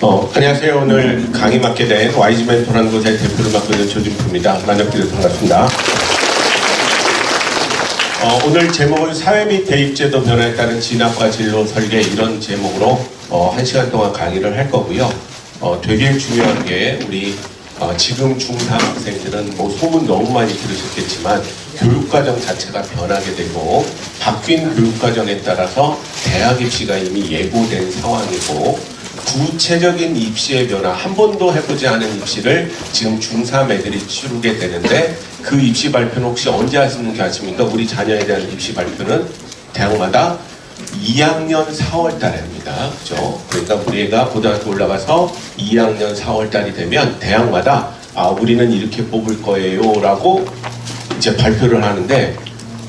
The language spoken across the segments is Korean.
안녕하세요. 오늘 강의 맡게 된 YG 멘토라는 곳의 대표를 맡고 있는 조진표입니다. 만나뵙게 반갑습니다. 오늘 제목은 사회 및 대입제도 변화에 따른 진학과 진로 설계 이런 제목으로 1시간 동안 강의를 할 거고요. 되게 중요한 게 우리 지금 중3 학생들은 뭐 소문 너무 많이 들으셨겠지만 교육과정 자체가 변하게 되고 바뀐 교육과정에 따라서 대학 입시가 이미 예고된 상황이고 구체적인 입시의 변화, 한 번도 해보지 않은 입시를 지금 중3 애들이 치르게 되는데 그 입시 발표는 혹시 언제 하시는 게 아십니까? 우리 자녀에 대한 입시 발표는 대학마다 2학년 4월 달에 합니다. 그죠? 그러니까 우리 애가 고등학교 올라가서 2학년 4월 달이 되면 대학마다 우리는 이렇게 뽑을 거예요 라고 이제 발표를 하는데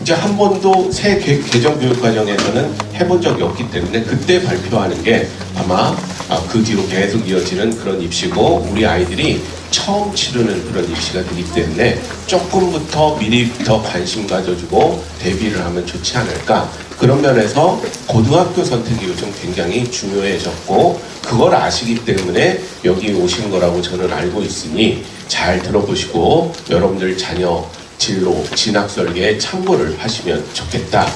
이제 한 번도 새 개정 교육 과정에서는 해본 적이 없기 때문에 그때 발표하는 게 아마 그 뒤로 계속 이어지는 그런 입시고 우리 아이들이 처음 치르는 그런 입시가 되기 때문에 조금부터 미리부터 관심 가져주고 대비를 하면 좋지 않을까. 그런 면에서 고등학교 선택이 요즘 굉장히 중요해졌고 그걸 아시기 때문에 여기 오신 거라고 저는 알고 있으니 잘 들어보시고 여러분들 자녀 진로, 진학 설계에 참고를 하시면 좋겠다.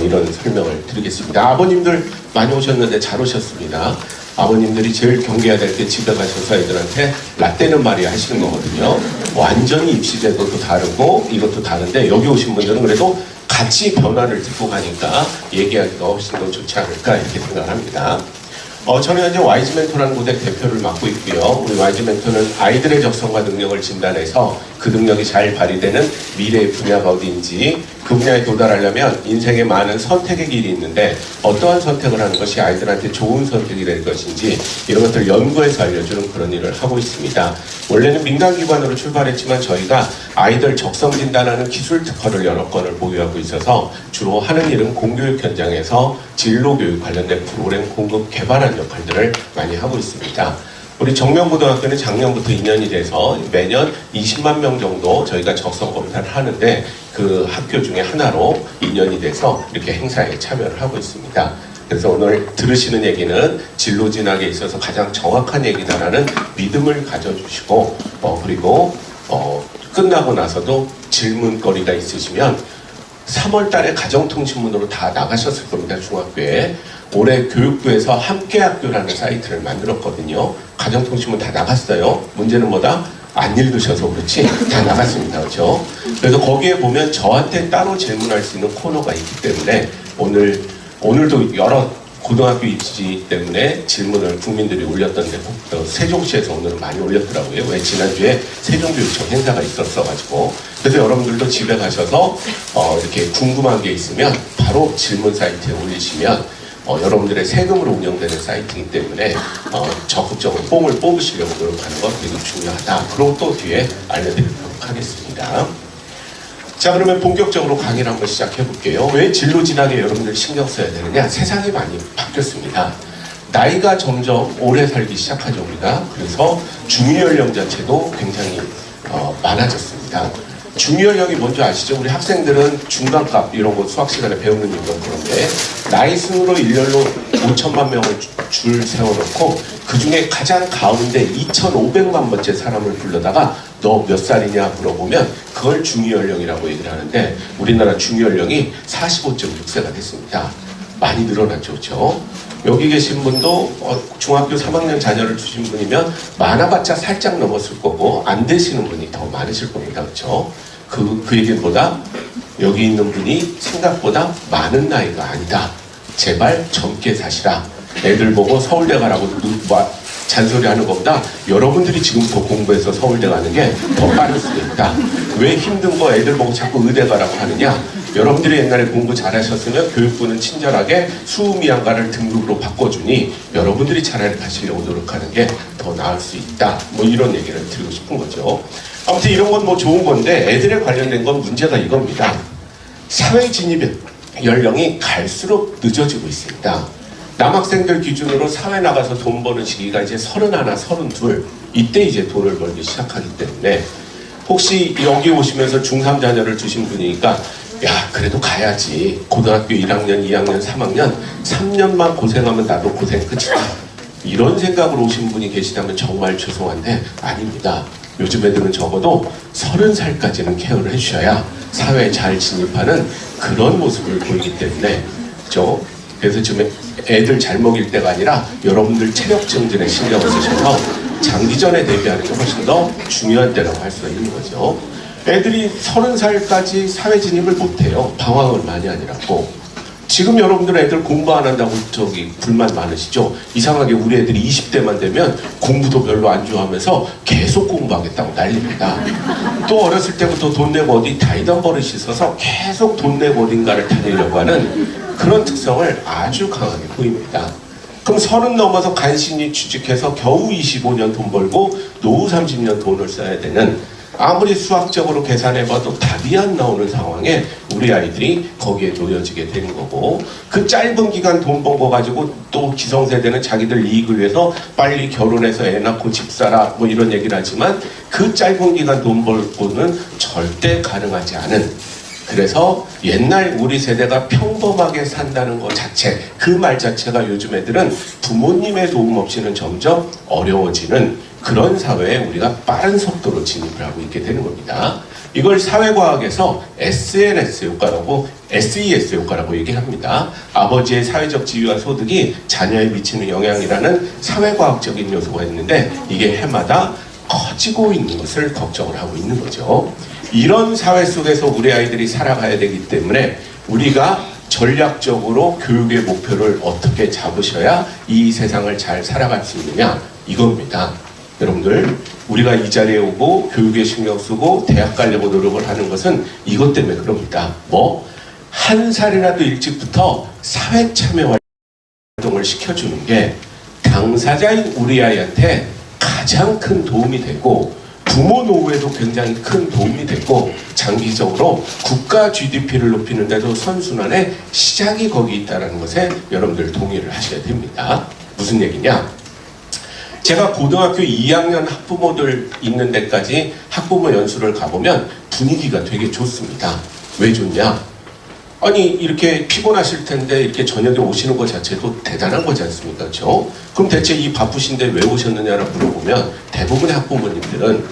이런 설명을 드리겠습니다. 아버님들 많이 오셨는데 잘 오셨습니다. 아버님들이 제일 경계해야 될 게 집에 가셔서 애들한테 라떼는 말이 하시는 거거든요. 완전히 입시제도도 다르고 이것도 다른데 여기 오신 분들은 그래도 같이 변화를 듣고 가니까 얘기하기가 훨씬 더 좋지 않을까 이렇게 생각을 합니다. 저는 현재 YG 멘토라는 곳의 대표를 맡고 있고요. 우리 YG 멘토는 아이들의 적성과 능력을 진단해서 그 능력이 잘 발휘되는 미래의 분야가 어디인지 그 분야에 도달하려면 인생에 많은 선택의 길이 있는데 어떠한 선택을 하는 것이 아이들한테 좋은 선택이 될 것인지 이런 것들을 연구해서 알려주는 그런 일을 하고 있습니다. 원래는 민간기관으로 출발했지만 저희가 아이들 적성 진단하는 기술 특허를 여러 건을 보유하고 있어서 주로 하는 일은 공교육 현장에서 진로교육 관련된 프로그램 공급 개발하는 역할들을 많이 하고 있습니다. 우리 정명고등학교는 작년부터 2년이 돼서 매년 20만 명 정도 저희가 적성 검사를 하는데 그 학교 중에 하나로 2년이 돼서 이렇게 행사에 참여를 하고 있습니다. 그래서 오늘 들으시는 얘기는 진로 진학에 있어서 가장 정확한 얘기다라는 믿음을 가져주시고 그리고 끝나고 나서도 질문거리가 있으시면 3월 달에 가정통신문으로 다 나가셨을 겁니다. 중학교에. 올해 교육부에서 함께학교라는 사이트를 만들었거든요. 가정통신문 다 나갔어요. 문제는 뭐다? 안 읽으셔서 그렇지 다 나갔습니다. 그렇죠? 그래서 거기에 보면 저한테 따로 질문할 수 있는 코너가 있기 때문에 오늘도 여러 고등학교 입시 때문에 질문을 국민들이 올렸던데 세종시에서 오늘은 많이 올렸더라고요. 왜 지난주에 세종교육청 행사가 있었어가지고 그래서 여러분들도 집에 가셔서 이렇게 궁금한 게 있으면 바로 질문 사이트에 올리시면 여러분들의 세금으로 운영되는 사이트이기 때문에 적극적으로 뽕을 뽑으시려고 노력하는 것 되게 중요하다. 그리고 또 뒤에 알려드리도록 하겠습니다. 자, 그러면 본격적으로 강의를 한번 시작해 볼게요. 왜 진로 진학에 여러분들 신경 써야 되느냐? 세상이 많이 바뀌었습니다. 나이가 점점 오래 살기 시작하죠, 우리가. 그래서 중위연령 자체도 굉장히 많아졌습니다. 중위연령이 뭔지 아시죠? 우리 학생들은 중간값 이런 거 수학 시간에 배우는 이유가 그런데 나이 순으로 일렬로 5천만 명을 줄 세워놓고 그 중에 가장 가운데 2,500만 번째 사람을 불러다가 너 몇 살이냐 물어보면 그걸 중위연령이라고 얘기를 하는데 우리나라 중위연령이 45.6세가 됐습니다. 많이 늘어났죠, 그렇죠? 여기 계신 분도 중학교 3학년 자녀를 두신 분이면 많아봤자 살짝 넘었을 거고 안 되시는 분이 더 많으실 겁니다, 그렇죠? 그 얘기는 뭐다? 여기 있는 분이 생각보다 많은 나이가 아니다. 제발 젊게 사시라. 애들 보고 서울대 가라고 잔소리하는 것보다 여러분들이 지금 더 공부해서 서울대 가는 게 더 빠를 수도 있다. 왜 힘든 거 애들 보고 자꾸 의대 가라고 하느냐? 여러분들이 옛날에 공부 잘하셨으면 교육부는 친절하게 수미양가를 등급으로 바꿔주니 여러분들이 차라리 가시려고 노력하는 게 더 나을 수 있다. 뭐 이런 얘기를 드리고 싶은 거죠. 아무튼 이런 건 뭐 좋은 건데 애들에 관련된 건 문제가 이겁니다. 사회 진입 연령이 갈수록 늦어지고 있습니다. 남학생들 기준으로 사회 나가서 돈 버는 시기가 이제 31, 32 이때 이제 돈을 벌기 시작하기 때문에 혹시 여기 오시면서 중3 자녀를 두신 분이니까 야 그래도 가야지 고등학교 1학년, 2학년, 3학년 3년만 고생하면 나도 고생 끝이다 이런 생각으로 오신 분이 계시다면 정말 죄송한데 아닙니다. 요즘 애들은 적어도 30살까지는 케어를 해주셔야 사회에 잘 진입하는 그런 모습을 보이기 때문에, 그죠? 그래서 지금 애들 잘 먹일 때가 아니라 여러분들 체력 증진에 신경을 쓰셔서 장기전에 대비하는 게 훨씬 더 중요한 때라고 할 수가 있는 거죠. 애들이 30살까지 사회 진입을 못해요. 방황을 많이 하느라고. 지금 여러분들 애들 공부 안 한다고 불만 많으시죠? 이상하게 우리 애들이 20대만 되면 공부도 별로 안 좋아하면서 계속 공부하겠다고 난립니다. 또 어렸을 때부터 돈 내고 어디 다니던 버릇이 있어서 계속 돈 내고 어딘가를 다니려고 하는 그런 특성을 아주 강하게 보입니다. 그럼 30 넘어서 간신히 취직해서 겨우 25년 돈 벌고 노후 30년 돈을 써야 되는, 아무리 수학적으로 계산해봐도 답이 안 나오는 상황에 우리 아이들이 거기에 놓여지게 되는 거고, 그 짧은 기간 돈 번 거 가지고 또 기성세대는 자기들 이익을 위해서 빨리 결혼해서 애 낳고 집 살아 뭐 이런 얘기를 하지만 그 짧은 기간 돈 벌고는 절대 가능하지 않은, 그래서 옛날 우리 세대가 평범하게 산다는 것 자체, 그 말 자체가 요즘 애들은 부모님의 도움 없이는 점점 어려워지는 그런 사회에 우리가 빠른 속도로 진입을 하고 있게 되는 겁니다. 이걸 사회과학에서 SNS 효과라고, SES 효과라고 얘기합니다. 아버지의 사회적 지위와 소득이 자녀에 미치는 영향이라는 사회과학적인 요소가 있는데, 이게 해마다 커지고 있는 것을 걱정을 하고 있는 거죠. 이런 사회 속에서 우리 아이들이 살아가야 되기 때문에 우리가 전략적으로 교육의 목표를 어떻게 잡으셔야 이 세상을 잘 살아갈 수 있느냐, 이겁니다. 여러분들, 우리가 이 자리에 오고 교육에 신경 쓰고 대학 가려고 노력을 하는 것은 이것 때문에 그럽니다. 한 살이라도 일찍부터 사회 참여 활동을 시켜주는 게 당사자인 우리 아이한테 가장 큰 도움이 되고, 부모 노후에도 굉장히 큰 도움이 되고, 장기적으로 국가 GDP를 높이는 데도 선순환의 시작이 거기 있다는 것에 여러분들 동의를 하셔야 됩니다. 무슨 얘기냐? 제가 고등학교 2학년 학부모들 있는 데까지 학부모 연수를 가보면 분위기가 되게 좋습니다. 왜 좋냐? 아니, 이렇게 피곤하실 텐데 이렇게 저녁에 오시는 것 자체도 대단한 거지 않습니까? 그렇죠? 그럼 대체 이 바쁘신데 왜 오셨느냐라고 물어보면 대부분의 학부모님들은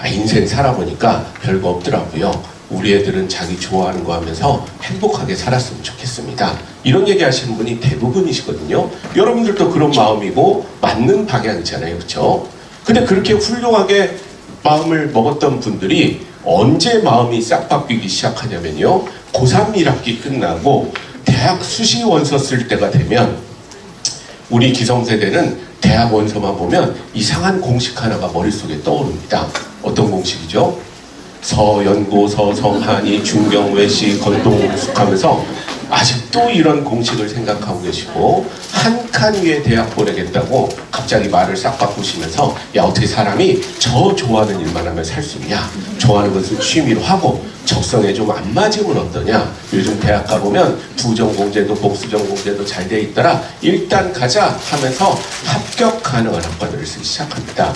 인생 살아보니까 별거 없더라고요. 우리 애들은 자기 좋아하는 거 하면서 행복하게 살았으면 좋겠습니다. 이런 얘기 하시는 분이 대부분이시거든요. 여러분들도 그런 마음이고 맞는 방향이잖아요. 그렇죠? 근데 그렇게 훌륭하게 마음을 먹었던 분들이 언제 마음이 싹 바뀌기 시작하냐면요, 고3 1학기 끝나고 대학 수시 원서 쓸 때가 되면 우리 기성세대는 대학 원서만 보면 이상한 공식 하나가 머릿속에 떠오릅니다. 어떤 공식이죠? 서연고, 서성한이, 중경외시, 건동숙 하면서 아직도 이런 공식을 생각하고 계시고, 한 칸 위에 대학 보내겠다고 갑자기 말을 싹 바꾸시면서, 야, 어떻게 사람이 저 좋아하는 일만 하면 살 수 있냐? 좋아하는 것을 취미로 하고 적성에 좀 안 맞으면 어떠냐? 요즘 대학 가보면 부전공제도 복수전공제도 잘 돼 있더라. 일단 가자 하면서 합격 가능한 학과들을 쓰기 시작합니다.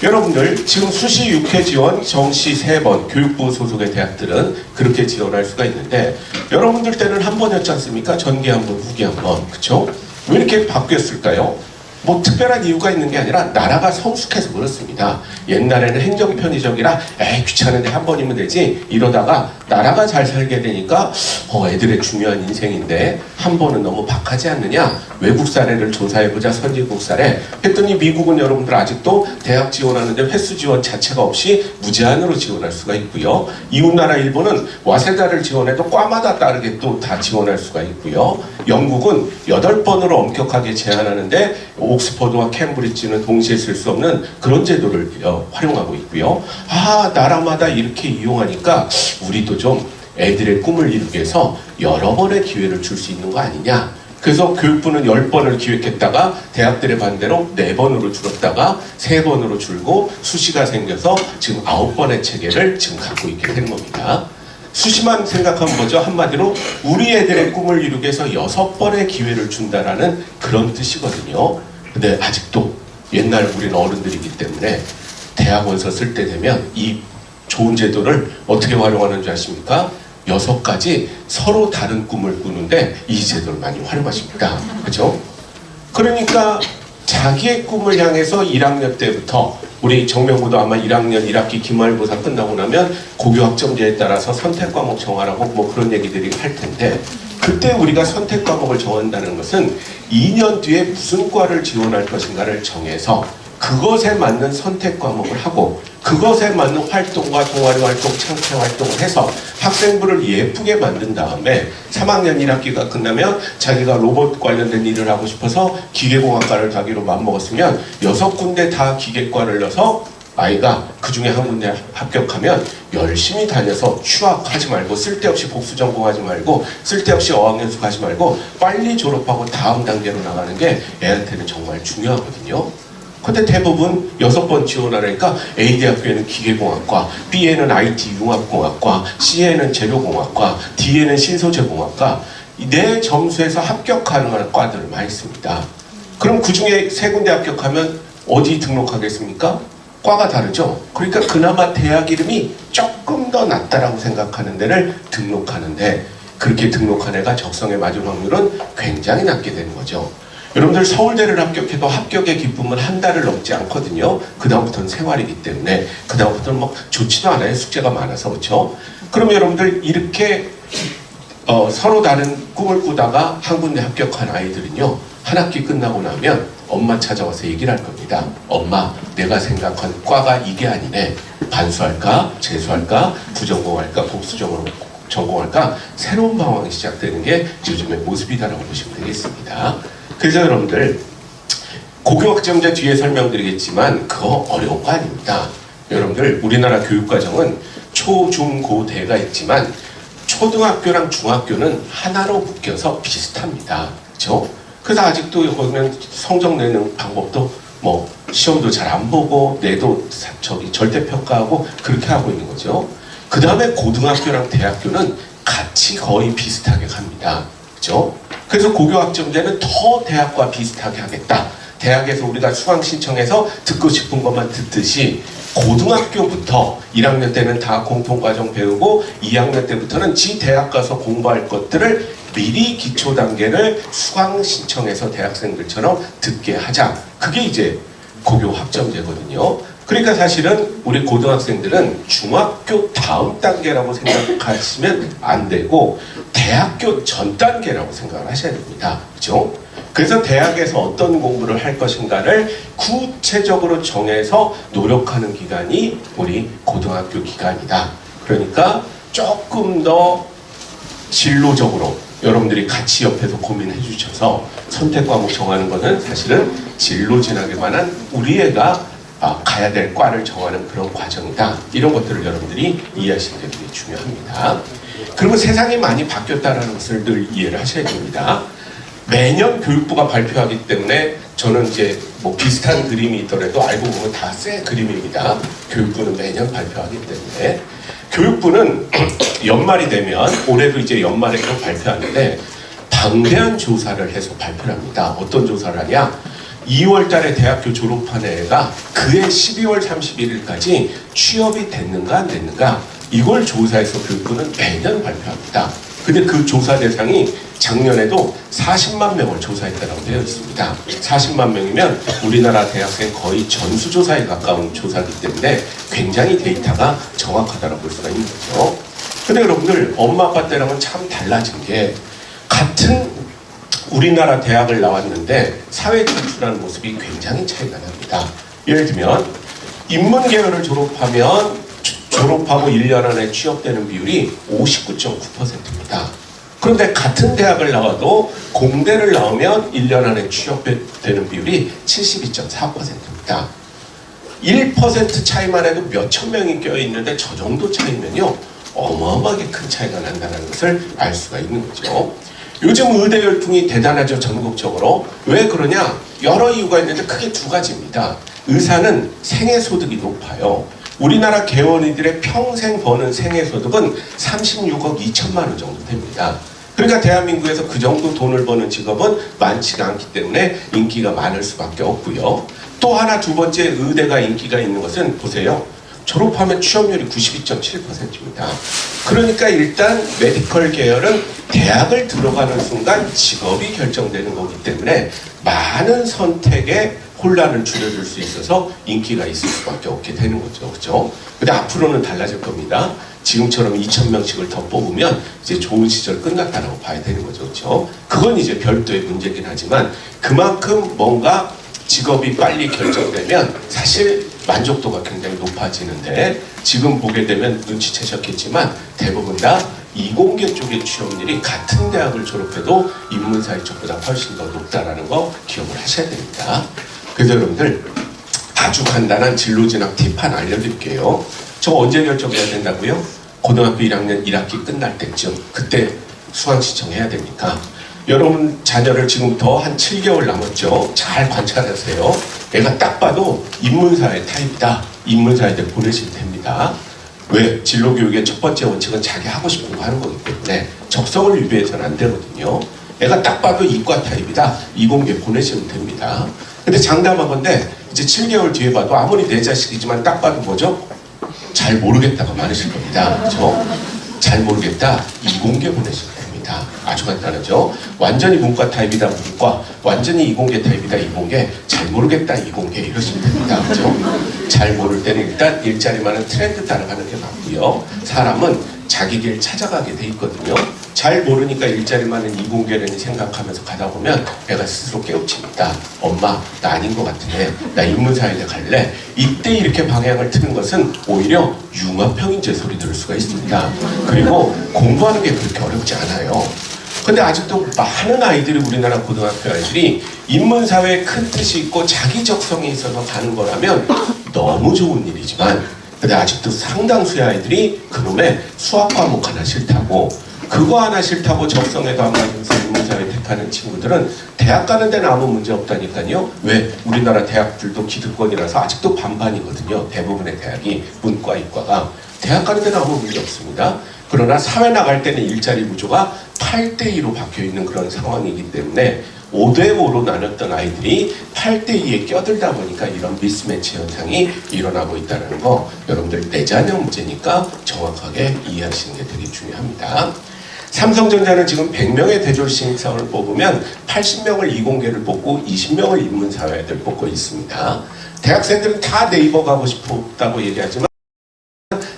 여러분들, 지금 수시 6회 지원, 정시 3번, 교육부 소속의 대학들은 그렇게 지원할 수가 있는데, 여러분들 때는 한 번이었지 않습니까? 전기 한 번, 후기 한 번. 그쵸? 왜 이렇게 바뀌었을까요? 특별한 이유가 있는 게 아니라 나라가 성숙해서 그렇습니다. 옛날에는 행정 편의적이라 에이 귀찮은데 한 번이면 되지 이러다가 나라가 잘 살게 되니까 애들의 중요한 인생인데 한 번은 너무 박하지 않느냐, 외국 사례를 조사해보자, 선진국 사례 했더니 미국은 여러분들 아직도 대학 지원하는데 횟수 지원 자체가 없이 무제한으로 지원할 수가 있고요. 이웃나라 일본은 와세다를 지원해도 과마다 다르게 또 다 지원할 수가 있고요. 영국은 8번으로 엄격하게 제한하는데 옥스퍼드와 캠브리지는 동시에 쓸 수 없는 그런 제도를 활용하고 있고요. 나라마다 이렇게 이용하니까 우리도 좀 애들의 꿈을 이루기 위해서 여러 번의 기회를 줄 수 있는 거 아니냐. 그래서 교육부는 10번을 기획했다가 대학들의 반대로 4번으로 줄었다가 3번으로 줄고 수시가 생겨서 지금 9번의 체계를 지금 갖고 있게 되는 겁니다. 수시만 생각하면 뭐죠? 한마디로 우리 애들의 꿈을 이루기 위해서 6번의 기회를 준다라는 그런 뜻이거든요. 근데 아직도 옛날 우리는 어른들이기 때문에 대학원서 쓸 때 되면 이 좋은 제도를 어떻게 활용하는 줄 아십니까? 6가지 서로 다른 꿈을 꾸는데 이 제도를 많이 활용하십니다. 그렇죠? 그러니까 자기의 꿈을 향해서 1학년 때부터 우리 정명구도 아마 1학년 1학기 기말고사 끝나고 나면 고교 학점제에 따라서 선택 과목 정하라고 뭐 그런 얘기들이 할 텐데 그때 우리가 선택 과목을 정한다는 것은 2년 뒤에 무슨 과를 지원할 것인가를 정해서 그것에 맞는 선택 과목을 하고 그것에 맞는 활동과 동아리 활동, 창체 활동을 해서 학생부를 예쁘게 만든 다음에 3학년 1학기가 끝나면 자기가 로봇 관련된 일을 하고 싶어서 기계공학과를 가기로 마음먹었으면 6군데 다 기계과를 넣어서 아이가 그 중에 한 군데 합격하면 열심히 다녀서 휴학하지 말고 쓸데없이 복수 전공하지 말고 쓸데없이 어학연수 가지 말고 빨리 졸업하고 다음 단계로 나가는 게 애한테는 정말 중요하거든요. 근데 대부분 6번 지원하니까 A대학교에는 기계공학과, B에는 IT 융합공학과, C에는 재료공학과, D에는 신소재공학과 내 점수에서 합격 가능한 과들을 많이 씁니다. 그럼 그 중에 3군데 합격하면 어디 등록하겠습니까? 과가 다르죠. 그러니까 그나마 대학 이름이 조금 더 낫다라고 생각하는 데를 등록하는데 그렇게 등록한 애가 적성에 맞을 확률은 굉장히 낮게 되는 거죠. 여러분들 서울대를 합격해도 합격의 기쁨은 한 달을 넘지 않거든요. 그 다음부터는 생활이기 때문에 그 다음부터는 뭐 좋지도 않아요. 숙제가 많아서. 그렇죠? 그럼 여러분들 이렇게 서로 다른 꿈을 꾸다가 한 군데 합격한 아이들은요. 한 학기 끝나고 나면 엄마 찾아와서 얘기를 할 겁니다. 엄마, 내가 생각한 과가 이게 아니네. 반수할까? 재수할까? 부전공할까? 복수전공할까? 새로운 방황이 시작되는 게 요즘의 모습이다라고 보시면 되겠습니다. 그래서 여러분들 고교학점제 뒤에 설명드리겠지만 그거 어려운 거 아닙니다. 여러분들 우리나라 교육과정은 초, 중, 고, 대가 있지만 초등학교랑 중학교는 하나로 묶여서 비슷합니다. 그렇죠? 그래서 아직도 보면 성적 내는 방법도 뭐 시험도 잘 안 보고 내도 절대평가하고 그렇게 하고 있는 거죠. 그 다음에 고등학교랑 대학교는 같이 거의 비슷하게 갑니다. 그렇죠? 그래서 고교학점제는 더 대학과 비슷하게 하겠다. 대학에서 우리가 수강 신청해서 듣고 싶은 것만 듣듯이 고등학교부터 1학년 때는 다 공통과정 배우고 2학년 때부터는 지 대학 가서 공부할 것들을 미리 기초 단계를 수강 신청해서 대학생들처럼 듣게 하자. 그게 이제 고교 학점제거든요. 그러니까 사실은 우리 고등학생들은 중학교 다음 단계라고 생각하시면 안 되고 대학교 전 단계라고 생각을 하셔야 됩니다. 그렇죠? 그래서 대학에서 어떤 공부를 할 것인가를 구체적으로 정해서 노력하는 기간이 우리 고등학교 기간이다. 그러니까 조금 더 진로적으로 여러분들이 같이 옆에서 고민해 주셔서 선택 과목 정하는 것은 사실은 진로 진학에만한 우리 애가 가야 될 과를 정하는 그런 과정이다. 이런 것들을 여러분들이 이해하시는 게 되게 중요합니다. 그리고 세상이 많이 바뀌었다는 것을 늘 이해를 하셔야 됩니다. 매년 교육부가 발표하기 때문에 저는 이제 뭐 비슷한 그림이 있더라도 알고 보면 다 새 그림입니다. 교육부는 매년 발표하기 때문에 교육부는 연말이 되면 올해도 이제 연말에 또 발표하는데 방대한 조사를 해서 발표를 합니다. 어떤 조사를 하냐? 2월 달에 대학교 졸업한 애가 그해 12월 31일까지 취업이 됐는가 안 됐는가 이걸 조사해서 교육부는 매년 발표합니다. 근데 그 조사 대상이 작년에도 40만 명을 조사했다고 되어 있습니다. 40만 명이면 우리나라 대학생 거의 전수조사에 가까운 조사이기 때문에 굉장히 데이터가 정확하다고 볼 수가 있는 거죠. 근데 여러분들 엄마 아빠 때랑은 참 달라진 게 같은 우리나라 대학을 나왔는데 사회 진출하는 모습이 굉장히 차이가 납니다. 예를 들면 인문계열을 졸업하고 1년 안에 취업되는 비율이 59.9%입니다. 그런데 같은 대학을 나와도 공대를 나오면 1년 안에 취업되는 비율이 72.4%입니다. 1% 차이만 해도 몇천 명이 껴있는데 저 정도 차이면요 어마어마하게 큰 차이가 난다는 것을 알 수가 있는 거죠. 요즘 의대 열풍이 대단하죠. 전국적으로. 왜 그러냐? 여러 이유가 있는데 크게 두 가지입니다. 의사는 생애소득이 높아요. 우리나라 개원이들의 평생 버는 생애소득은 36억 2천만 원 정도 됩니다. 그러니까 대한민국에서 그 정도 돈을 버는 직업은 많지가 않기 때문에 인기가 많을 수밖에 없고요. 또 하나 두 번째 의대가 인기가 있는 것은 보세요. 졸업하면 취업률이 92.7%입니다. 그러니까 일단 메디컬 계열은 대학을 들어가는 순간 직업이 결정되는 거기 때문에 많은 선택에 혼란을 줄여줄 수 있어서 인기가 있을 수밖에 없게 되는 거죠. 그렇죠? 근데 앞으로는 달라질 겁니다. 지금처럼 2,000명씩을 더 뽑으면 이제 좋은 시절 끝났다라고 봐야 되는 거죠. 그렇죠? 그건 이제 별도의 문제긴 하지만 그만큼 뭔가 직업이 빨리 결정되면 사실 만족도가 굉장히 높아지는데 지금 보게 되면 눈치채셨겠지만 대부분 다 이공계 쪽의 취업률이 같은 대학을 졸업해도 인문사회 쪽보다 훨씬 더 높다라는 거 기억을 하셔야 됩니다. 그래서 여러분들 아주 간단한 진로 진학 팁 하나 알려드릴게요. 저 언제 결정해야 된다고요? 고등학교 1학년 1학기 끝날 때쯤 그때 수강 신청해야 됩니까? 여러분 자녀를 지금부터 한 7개월 남았죠. 잘 관찰하세요. 애가 딱 봐도 인문사회 타입이다. 인문사회대 보내시면 됩니다. 왜? 진로교육의 첫 번째 원칙은 자기 하고 싶은 거 하는 거기 때문에 적성을 위배해서는 안 되거든요. 애가 딱 봐도 이과 타입이다. 이공계 보내시면 됩니다. 근데 장담하건대 이제 7개월 뒤에 봐도 아무리 내 자식이지만 딱 봐도 뭐죠? 잘 모르겠다가 많으실 겁니다. 그렇죠? 잘 모르겠다. 이공계 보내시면 됩니다. 아주 간단하죠? 완전히 문과 타입이다 문과, 완전히 이공계 타입이다 이공계, 잘 모르겠다 이공계 이러시면 됩니다. 그렇죠? 잘 모를 때는 일단 일자리만은 트렌드 따라가는 게 맞고요. 사람은 자기 길 찾아가게 돼 있거든요. 잘 모르니까 일자리만은 이공계라니 생각하면서 가다 보면 애가 스스로 깨우칩니다. 엄마 나 아닌 것 같으네. 나 인문사회대 갈래. 이때 이렇게 방향을 트는 것은 오히려 융합형인제 소리 들을 수가 있습니다. 그리고 공부하는 게 그렇게 어렵지 않아요. 근데 아직도 많은 아이들이 우리나라 고등학교 아이들이 인문사회에 큰 뜻이 있고 자기 적성이 있어서 가는 거라면 너무 좋은 일이지만 근데 아직도 상당수의 아이들이 그놈의 수학 과목 하나 싫다고 그거 하나 싫다고 적성에도 안 맞으면서 인문사회 택하는 친구들은 대학 가는 데는 아무 문제 없다니까요. 왜? 우리나라 대학들도 기득권이라서 아직도 반반이거든요. 대부분의 대학이 문과, 이과가. 대학 가는 데는 아무 문제 없습니다. 그러나 사회 나갈 때는 일자리 구조가 8대2로 바뀌어있는 그런 상황이기 때문에 5대5로 나눴던 아이들이 8대2에 껴들다 보니까 이런 미스매치 현상이 일어나고 있다는 거 여러분들 내 자녀 문제니까 정확하게 이해하시는 게 되게 중요합니다. 삼성전자는 지금 100명의 대졸 신입사원을 뽑으면 80명을 이공계를 뽑고 20명을 인문사회를 뽑고 있습니다. 대학생들은 다 네이버 가고 싶다고 얘기하지만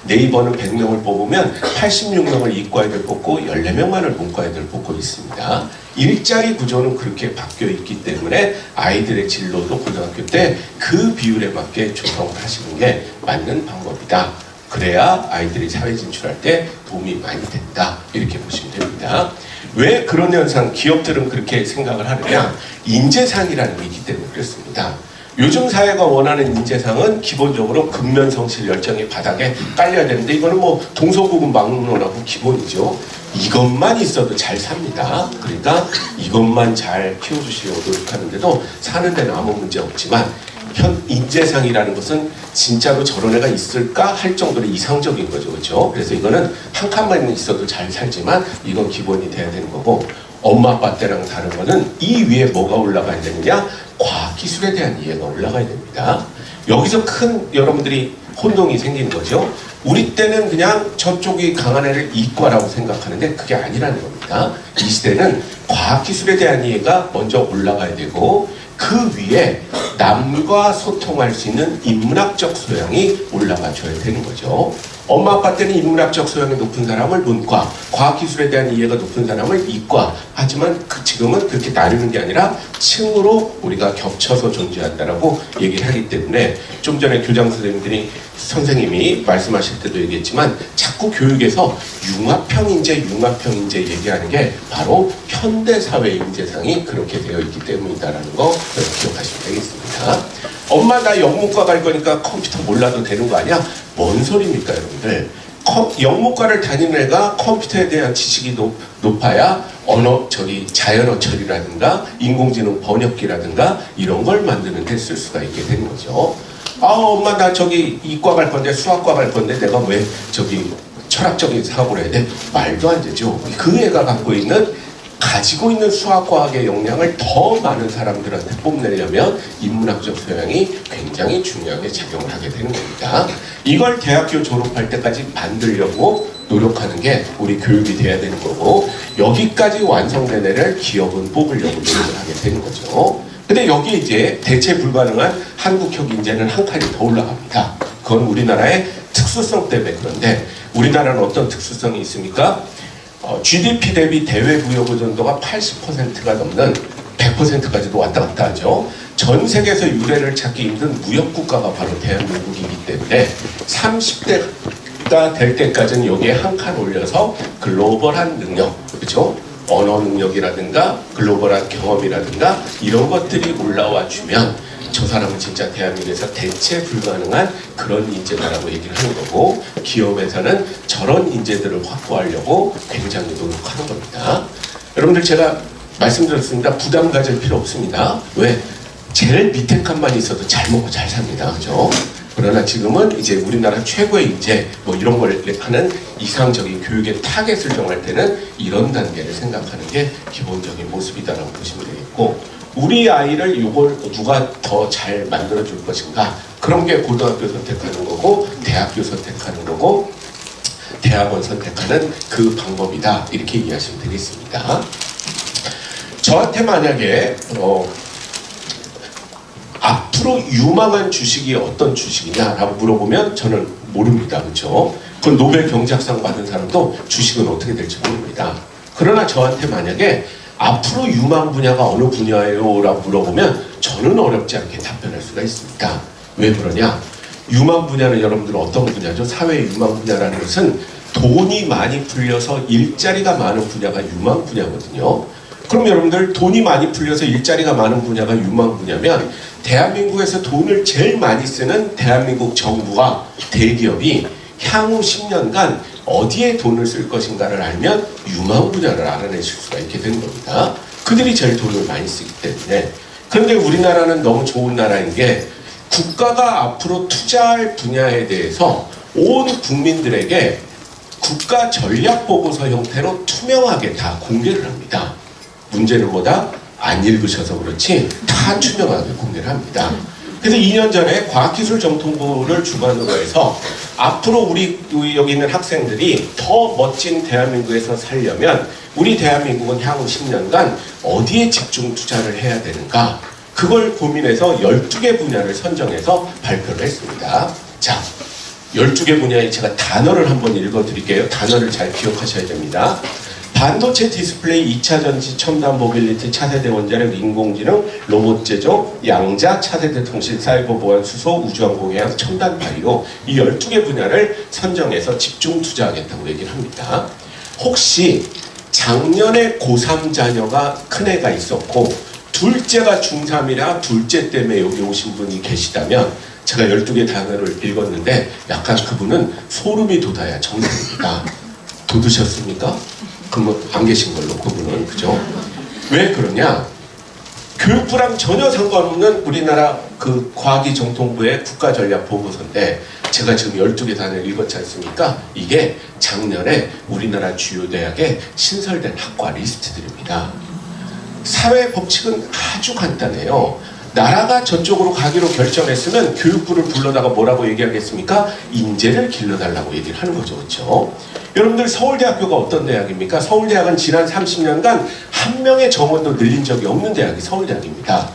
네이버는 100명을 뽑으면 86명을 이과애들 뽑고 14명만을 문과애들 뽑고 있습니다. 일자리 구조는 그렇게 바뀌어 있기 때문에 아이들의 진로도 고등학교 때 그 비율에 맞게 조성을 하시는 게 맞는 방법이다. 그래야 아이들이 사회 진출할 때 도움이 많이 된다. 이렇게 보시면 됩니다. 왜 그런 현상, 기업들은 그렇게 생각을 하느냐? 인재상이라는 게 있기 때문에 그렇습니다. 요즘 사회가 원하는 인재상은 기본적으로 근면성실 열정이 바닥에 깔려야 되는데 이거는 뭐 동서고금 막론하고 기본이죠. 이것만 있어도 잘 삽니다. 그러니까 이것만 잘 키워주시려고 노력하는데도 사는 데는 아무 문제 없지만 현 인재상이라는 것은 진짜로 저런 애가 있을까 할 정도로 이상적인 거죠. 그렇죠? 그래서 이거는 한 칸만 있어도 잘 살지만 이건 기본이 돼야 되는 거고 엄마 아빠 때랑 다른 거는 이 위에 뭐가 올라가야 되느냐? 과학기술에 대한 이해가 올라가야 됩니다. 여기서 큰 여러분들이 혼동이 생기는 거죠. 우리 때는 그냥 저쪽이 강한 애를 이과라고 생각하는데 그게 아니라는 겁니다. 이 시대는 과학기술에 대한 이해가 먼저 올라가야 되고 그 위에 남과 소통할 수 있는 인문학적 소양이 올라가줘야 되는 거죠. 엄마 아빠 때는 인문학적 소양이 높은 사람을 문과, 과학기술에 대한 이해가 높은 사람을 이과. 하지만 지금은 그렇게 나누는 게 아니라 층으로 우리가 겹쳐서 존재한다라고 얘기를 하기 때문에 좀 전에 교장 선생님이 말씀하실 때도 얘기했지만 자꾸 교육에서 융합형 인재 얘기하는 게 바로 현대사회 인재상이 그렇게 되어 있기 때문이다라는 거 기억하시면 되겠습니다. 엄마 나 영문과 갈 거니까 컴퓨터 몰라도 되는 거 아니야? 뭔 소리입니까 여러분들? 영문과를 다니는 애가 컴퓨터에 대한 지식이 높아야 자연어 처리라든가 인공지능 번역기라든가 이런 걸 만드는 데 쓸 수가 있게 되는 거죠. 아 엄마 나 이과 갈 건데 수학과 갈 건데 내가 왜 철학적인 사고를 해야 돼? 말도 안 되죠. 그 애가 갖고 있는 가지고 있는 수학과학의 역량을 더 많은 사람들한테 뽐내려면 인문학적 소양이 굉장히 중요하게 작용을 하게 되는 겁니다. 이걸 대학교 졸업할 때까지 만들려고 노력하는 게 우리 교육이 돼야 되는 거고, 여기까지 완성된 애를 기업은 뽑으려고 노력을 하게 되는 거죠. 근데 여기에 이제 대체 불가능한 한국형 인재는 한 칸이 더 올라갑니다. 그건 우리나라의 특수성 때문에. 그런데 우리나라는 어떤 특수성이 있습니까? GDP 대비 대외무역 의존도가 80%가 넘는 100%까지도 왔다 갔다 하죠. 전 세계에서 유례를 찾기 힘든 무역국가가 바로 대한민국이기 때문에 30대가 될 때까지는 여기에 한 칸 올려서 글로벌한 능력, 그렇죠? 언어 능력이라든가 글로벌한 경험이라든가 이런 것들이 올라와 주면 저 사람은 진짜 대한민국에서 대체 불가능한 그런 인재다라고 얘기를 하는 거고, 기업에서는 저런 인재들을 확보하려고 굉장히 노력하는 겁니다. 여러분들 제가 말씀드렸습니다. 부담 가질 필요 없습니다. 왜? 제일 밑에 칸만 있어도 잘 먹고 잘 삽니다. 그죠? 그러나 지금은 이제 우리나라 최고의 인재 뭐 이런 걸 하는 이상적인 교육의 타겟을 정할 때는 이런 단계를 생각하는 게 기본적인 모습이다라고 보시면 되겠고, 우리 아이를 이걸 누가 더 잘 만들어줄 것인가, 그런 게 고등학교 선택하는 거고 대학교 선택하는 거고 대학원 선택하는 그 방법이다, 이렇게 이해하시면 되겠습니다. 저한테 만약에 앞으로 유망한 주식이 어떤 주식이냐라고 물어보면 저는 모릅니다. 그렇죠? 그건 노벨 경제학상 받은 사람도 주식은 어떻게 될지 모릅니다. 그러나 저한테 만약에 앞으로 유망 분야가 어느 분야예요? 라고 물어보면 저는 어렵지 않게 답변할 수가 있습니다. 왜 그러냐? 유망 분야는 여러분들 어떤 분야죠? 사회의 유망 분야라는 것은 돈이 많이 풀려서 일자리가 많은 분야가 유망 분야거든요. 그럼 여러분들 돈이 많이 풀려서 일자리가 많은 분야가 유망 분야면 대한민국에서 돈을 제일 많이 쓰는 대한민국 정부와 대기업이 향후 10년간 어디에 돈을 쓸 것인가를 알면 유망 분야를 알아내실 수가 있게 되는 겁니다. 그들이 제일 돈을 많이 쓰기 때문에. 그런데 우리나라는 너무 좋은 나라인 게 국가가 앞으로 투자할 분야에 대해서 온 국민들에게 국가 전략 보고서 형태로 투명하게 다 공개를 합니다. 문제는 뭐다? 안 읽으셔서 그렇지 다 투명하게 공개를 합니다. 그래서 2년 전에 과학기술정통부를 주관으로 해서 앞으로 우리 여기 있는 학생들이 더 멋진 대한민국에서 살려면 우리 대한민국은 향후 10년간 어디에 집중 투자를 해야 되는가, 그걸 고민해서 12개 분야를 선정해서 발표를 했습니다. 자, 12개 분야에 제가 단어를 한번 읽어드릴게요. 단어를 잘 기억하셔야 됩니다. 반도체 디스플레이, 2차 전지, 첨단 모빌리티, 차세대 원자력, 인공지능, 로봇 제조, 양자, 차세대 통신, 사이버 보안, 수소, 우주항공해양, 첨단 바이오, 이 12개 분야를 선정해서 집중 투자하겠다고 얘기를 합니다. 혹시 작년에 고3 자녀가 큰애가 있었고 둘째가 중3이라 둘째 때문에 여기 오신 분이 계시다면, 제가 12개 단어를 읽었는데 약간 그분은 소름이 돋아야 정답입니다. 돋으셨습니까? 그럼 안 계신 걸로, 그분은. 그죠? 왜 그러냐? 교육부랑 전혀 상관없는 우리나라 그 과학기정통부의 국가전략보고서인데 제가 지금 12개 단어를 읽었지 않습니까? 이게 작년에 우리나라 주요 대학에 신설된 학과 리스트들입니다. 사회 법칙은 아주 간단해요. 나라가 저쪽으로 가기로 결정했으면 교육부를 불러다가 뭐라고 얘기하겠습니까? 인재를 길러달라고 얘기를 하는 거죠. 그렇죠? 여러분들 서울대학교가 어떤 대학입니까? 서울대학은 지난 30년간 한 명의 정원도 늘린 적이 없는 대학이 서울대학입니다.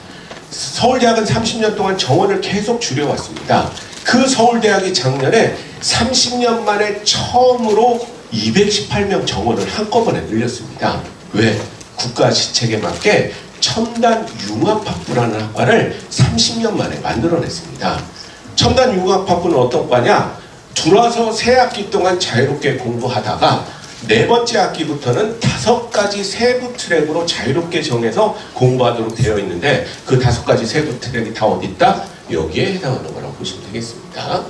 서울대학은 30년 동안 정원을 계속 줄여왔습니다. 그 서울대학이 작년에 30년 만에 처음으로 218명 정원을 한꺼번에 늘렸습니다. 왜? 국가 시책에 맞게 첨단 융합학부라는 학과를 30년 만에 만들어냈습니다. 첨단 융합학부는 어떤 과냐? 들어와서 세 학기 동안 자유롭게 공부하다가 네 번째 학기부터는 5가지 세부 트랙으로 자유롭게 정해서 공부하도록 되어 있는데 그 5가지 세부 트랙이 다 어디 있다? 여기에 해당하는 거라고 보시면 되겠습니다.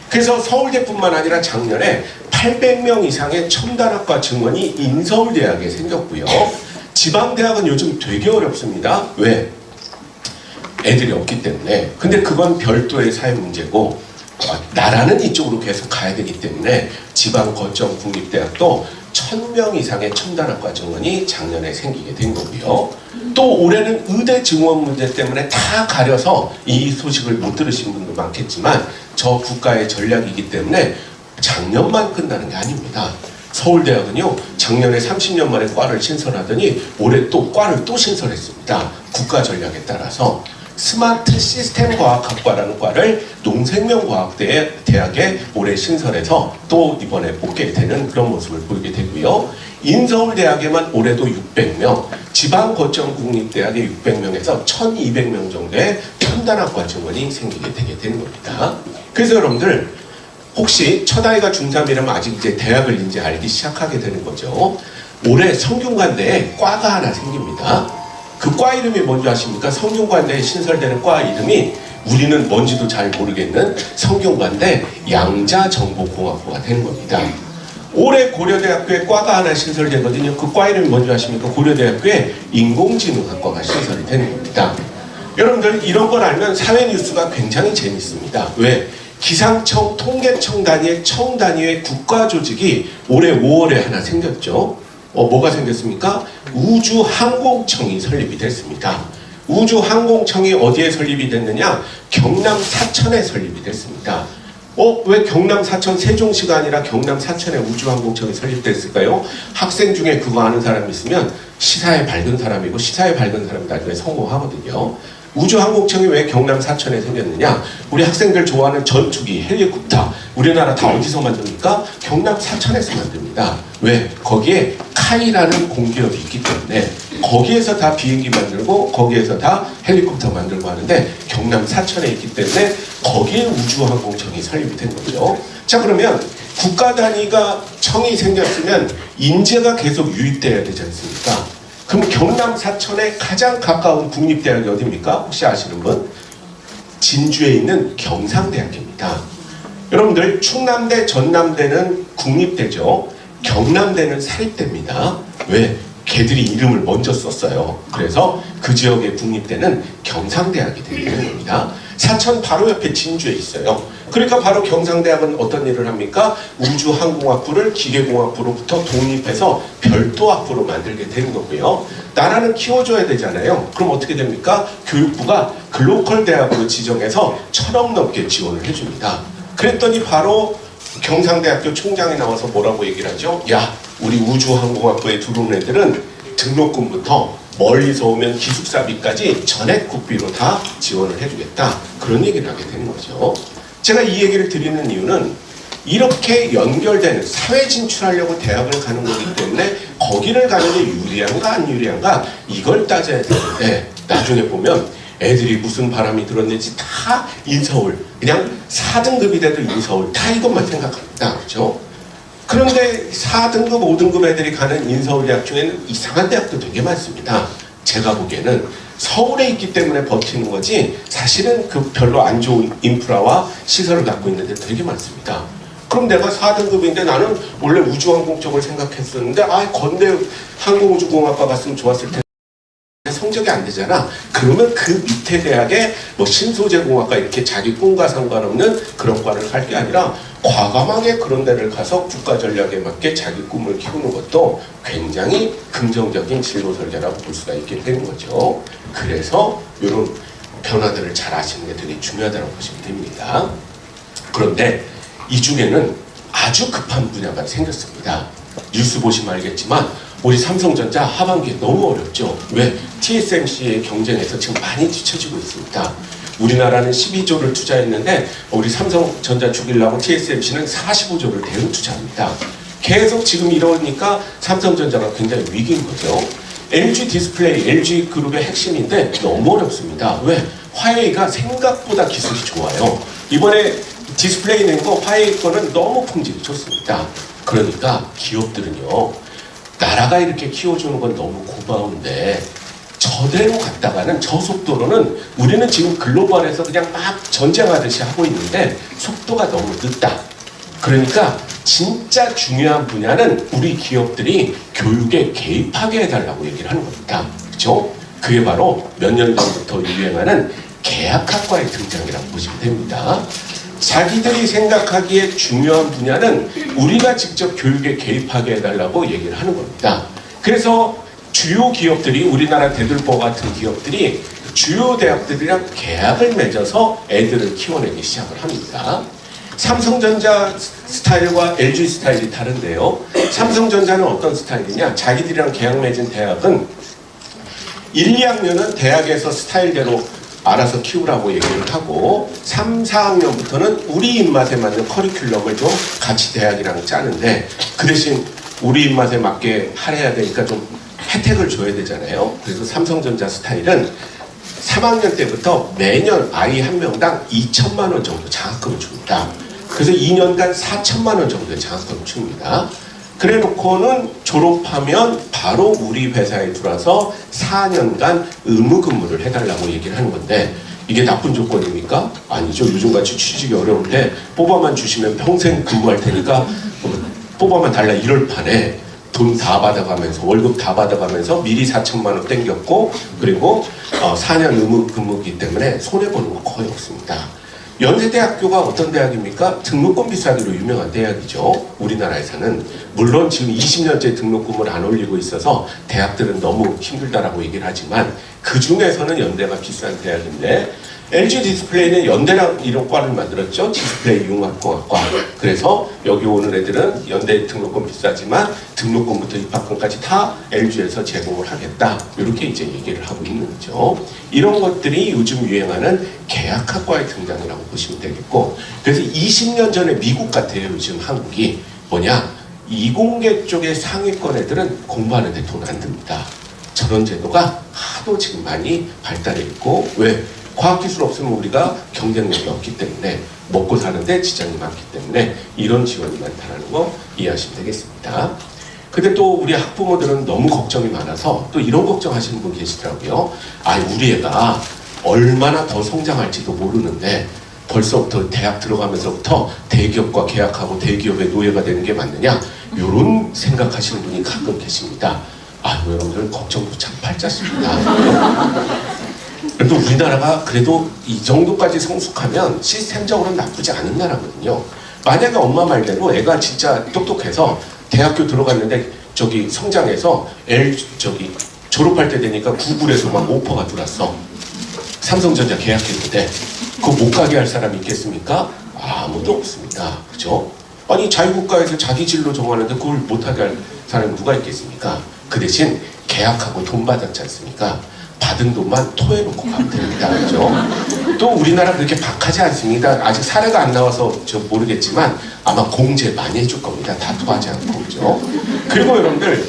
그래서 서울대뿐만 아니라 작년에 800명 이상의 첨단학과 증원이 인서울대학에 생겼고요. 지방대학은 요즘 되게 어렵습니다. 왜? 애들이 없기 때문에. 근데 그건 별도의 사회 문제고 나라는 이쪽으로 계속 가야 되기 때문에 지방 거점 국립대학도 1000명 이상의 첨단학과 정원이 작년에 생기게 된 거고요. 또 올해는 의대 증원 문제 때문에 다 가려서 이 소식을 못 들으신 분도 많겠지만 저 국가의 전략이기 때문에 작년만 끝나는 게 아닙니다. 서울대학은요, 작년에 30년 만에 과를 신설하더니 올해 또 과를 또 신설했습니다. 국가 전략에 따라서 스마트 시스템 과학학과라는 과를 농생명과학대학에 올해 신설해서 또 이번에 뽑게 되는 그런 모습을 보이게 되고요. 인서울대학에만 올해도 600명, 지방거점국립대학에 600명에서 1200명 정도의 첨단학과 정원이 생기게 되게 되는 겁니다. 그래서 여러분들 혹시 첫 아이가 중3이라면 아직 이제 대학을 이제 알기 시작하게 되는 거죠. 올해 성균관대에 과가 하나 생깁니다. 그 과 이름이 뭔지 아십니까? 성균관대에 신설되는 과 이름이 우리는 뭔지도 잘 모르겠는 성균관대 양자정보공학부가 되는 겁니다. 올해 고려대학교에 과가 하나 신설되거든요. 그 과 이름이 뭔지 아십니까? 고려대학교에 인공지능학과가 신설이 되는 겁니다. 여러분들 이런 걸 알면 사회 뉴스가 굉장히 재밌습니다. 왜? 기상청, 통계청 단위의 청 단위의 국가조직이 올해 5월에 하나 생겼죠. 뭐가 생겼습니까? 우주항공청이 설립이 됐습니다. 우주항공청이 어디에 설립이 됐느냐? 경남 사천에 설립이 됐습니다. 왜 경남 사천 세종시가 아니라 경남 사천에 우주항공청이 설립됐을까요? 학생 중에 그거 아는 사람이 있으면 시사에 밝은 사람이고 시사에 밝은 사람이 나중에 성공하거든요. 우주항공청이 왜 경남 사천에 생겼느냐? 우리 학생들 좋아하는 전투기, 헬리콥터 우리나라 다 어디서 만듭니까? 경남 사천에서 만듭니다. 왜? 거기에 카이라는 공기업이 있기 때문에 거기에서 다 비행기 만들고 거기에서 다 헬리콥터 만들고 하는데 경남 사천에 있기 때문에 거기에 우주항공청이 설립이 된 거죠. 자, 그러면 국가 단위가 청이 생겼으면 인재가 계속 유입돼야 되지 않습니까? 그럼 경남 사천에 가장 가까운 국립대학이 어디입니까? 혹시 아시는 분? 진주에 있는 경상대학입니다. 여러분들 충남대, 전남대는 국립대죠. 경남대는 사립대입니다. 왜? 걔들이 이름을 먼저 썼어요. 그래서 그 지역의 국립대는 경상대학이 되는 겁니다. 사천 바로 옆에 진주에 있어요. 그러니까 바로 경상대학은 어떤 일을 합니까? 우주항공학부를 기계공학부로부터 독립해서 별도 학부로 만들게 되는 거고요. 나라는 키워줘야 되잖아요. 그럼 어떻게 됩니까? 교육부가 글로컬 대학으로 지정해서 1000억 넘게 지원을 해줍니다. 그랬더니 바로 경상대학교 총장이 나와서 뭐라고 얘기를 하죠? 야, 우리 우주항공학부에 들어온 애들은 등록금부터 멀리서 오면 기숙사비까지 전액 국비로 다 지원을 해주겠다. 그런 얘기를 하게 되는 거죠. 제가 이 얘기를 드리는 이유는 이렇게 연결되는 사회 진출하려고 대학을 가는 거기 때문에 거기를 가는 게 유리한가 안 유리한가 이걸 따져야 되는데 나중에 보면 애들이 무슨 바람이 들었는지 다 인서울, 그냥 4등급이 돼도 인서울 다 이것만 생각합니다. 그렇죠? 그런데 4등급, 5등급 애들이 가는 인서울대학 중에는 이상한 대학도 되게 많습니다. 제가 보기에는 서울에 있기 때문에 버티는 거지 사실은 그 별로 안 좋은 인프라와 시설을 갖고 있는 데 되게 많습니다. 그럼 내가 4등급인데 나는 원래 우주항공 쪽을 생각했었는데 건대 항공우주공학과 갔으면 좋았을 텐데 성적이 안 되잖아. 그러면 그 밑에 대학에 뭐 신소재공학과 이렇게 자기 꿈과 상관없는 그런 과를 할 게 아니라 과감하게 그런 데를 가서 국가 전략에 맞게 자기 꿈을 키우는 것도 굉장히 긍정적인 진로 설계라고 볼 수가 있게 되는 거죠. 그래서 이런 변화들을 잘 아시는 게 되게 중요하다고 보시면 됩니다. 그런데 이 중에는 아주 급한 분야가 생겼습니다. 뉴스 보시면 알겠지만 우리 삼성전자 하반기에 너무 어렵죠. 왜? TSMC의 경쟁에서 지금 많이 뒤처지고 있습니다. 우리나라는 12조를 투자했는데 우리 삼성전자 죽이려고 TSMC는 45조를 대응 투자합니다. 계속 지금 이러니까 삼성전자가 굉장히 위기인 거죠. LG 디스플레이, LG 그룹의 핵심인데 너무 어렵습니다. 왜? 화웨이가 생각보다 기술이 좋아요. 이번에 디스플레이 낸 거 화웨이 거는 너무 품질이 좋습니다. 그러니까 기업들은요, 나라가 이렇게 키워주는 건 너무 고마운데 저대로 갔다가는 저 속도로는 우리는 지금 글로벌에서 그냥 막 전쟁하듯이 하고 있는데 속도가 너무 늦다. 그러니까 진짜 중요한 분야는 우리 기업들이 교육에 개입하게 해달라고 얘기를 하는 겁니다. 그렇죠? 그게 바로 몇 년 전부터 유행하는 계약학과의 등장이라고 보시면 됩니다. 자기들이 생각하기에 중요한 분야는 우리가 직접 교육에 개입하게 해달라고 얘기를 하는 겁니다. 그래서 주요 기업들이, 우리나라 대들보 같은 기업들이 주요 대학들이랑 계약을 맺어서 애들을 키워내기 시작을 합니다. 삼성전자 스타일과 LG 스타일이 다른데요. 삼성전자는 어떤 스타일이냐? 자기들이랑 계약 맺은 대학은 1, 2학년은 대학에서 스타일대로 알아서 키우라고 얘기를 하고 3, 4학년부터는 우리 입맛에 맞는 커리큘럼을 좀 같이 대학이랑 짜는데 그 대신 우리 입맛에 맞게 할애해야 되니까 좀 혜택을 줘야 되잖아요. 그래서 삼성전자 스타일은 3학년 때부터 매년 아이 한 명당 2천만 원 정도 장학금을 줍니다. 그래서 2년간 4천만 원 정도의 장학금을 줍니다. 그래 놓고는 졸업하면 바로 우리 회사에 들어와서 4년간 의무 근무를 해달라고 얘기를 하는 건데 이게 나쁜 조건입니까? 아니죠. 요즘같이 취직이 어려울 때 뽑아만 주시면 평생 근무할 테니까 뽑아만 달라 이럴 판에 돈 다 받아가면서 월급 다 받아가면서 미리 4천만 원 땡겼고 그리고 4년 의무 근무이기 때문에 손해보는 거 거의 없습니다. 연세대학교가 어떤 대학입니까? 등록금 비싸기로 유명한 대학이죠. 우리나라에서는. 물론 지금 20년째 등록금을 안 올리고 있어서 대학들은 너무 힘들다라고 얘기를 하지만 그 중에서는 연대가 비싼 대학인데 LG 디스플레이는 연대랑 이런 과를 만들었죠. 디스플레이 융합공학과. 그래서 여기 오는 애들은 연대 등록금 비싸지만 등록금부터 입학금까지 다 LG에서 제공을 하겠다. 이렇게 이제 얘기를 하고 있는 거죠. 이런 것들이 요즘 유행하는 계약학과의 등장이라고 보시면 되겠고 그래서 20년 전에 미국 같아요. 요즘 한국이 뭐냐? 이공계 쪽의 상위권 애들은 공부하는데 돈 안 듭니다. 저런 제도가 하도 지금 많이 발달해 있고 왜? 과학기술 없으면 우리가 경쟁력이 없기 때문에 먹고 사는데 지장이 많기 때문에 이런 지원이 많다는 거 이해하시면 되겠습니다. 근데 또 우리 학부모들은 너무 걱정이 많아서 또 이런 걱정하시는 분 계시더라고요. 아, 우리 애가 얼마나 더 성장할지도 모르는데 벌써부터 대학 들어가면서부터 대기업과 계약하고 대기업의 노예가 되는 게 맞느냐 이런 생각하시는 분이 가끔 계십니다. 아, 여러분들 걱정도 참 팔자습니다. 그래도 우리나라가 그래도 이 정도까지 성숙하면 시스템적으로는 나쁘지 않은 나라거든요. 만약에 엄마 말대로 애가 진짜 똑똑해서 대학교 들어갔는데 저기 성장해서 졸업할 때 되니까 구글에서 막 오퍼가 들어왔어. 삼성전자 계약했는데 그거 못 가게 할 사람이 있겠습니까? 아무도 없습니다. 그죠? 아니 자유국가에서 자기 진로 정하는데 그걸 못하게 할 사람이 누가 있겠습니까? 그 대신 계약하고 돈 받았지 않습니까? 받은 돈만 토해놓고 가면 됩니다. 그죠? 또 우리나라 그렇게 박하지 않습니다. 아직 사례가 안 나와서 저 모르겠지만 아마 공제 많이 해줄 겁니다. 다 토하지 않고. 그죠? 그리고 여러분들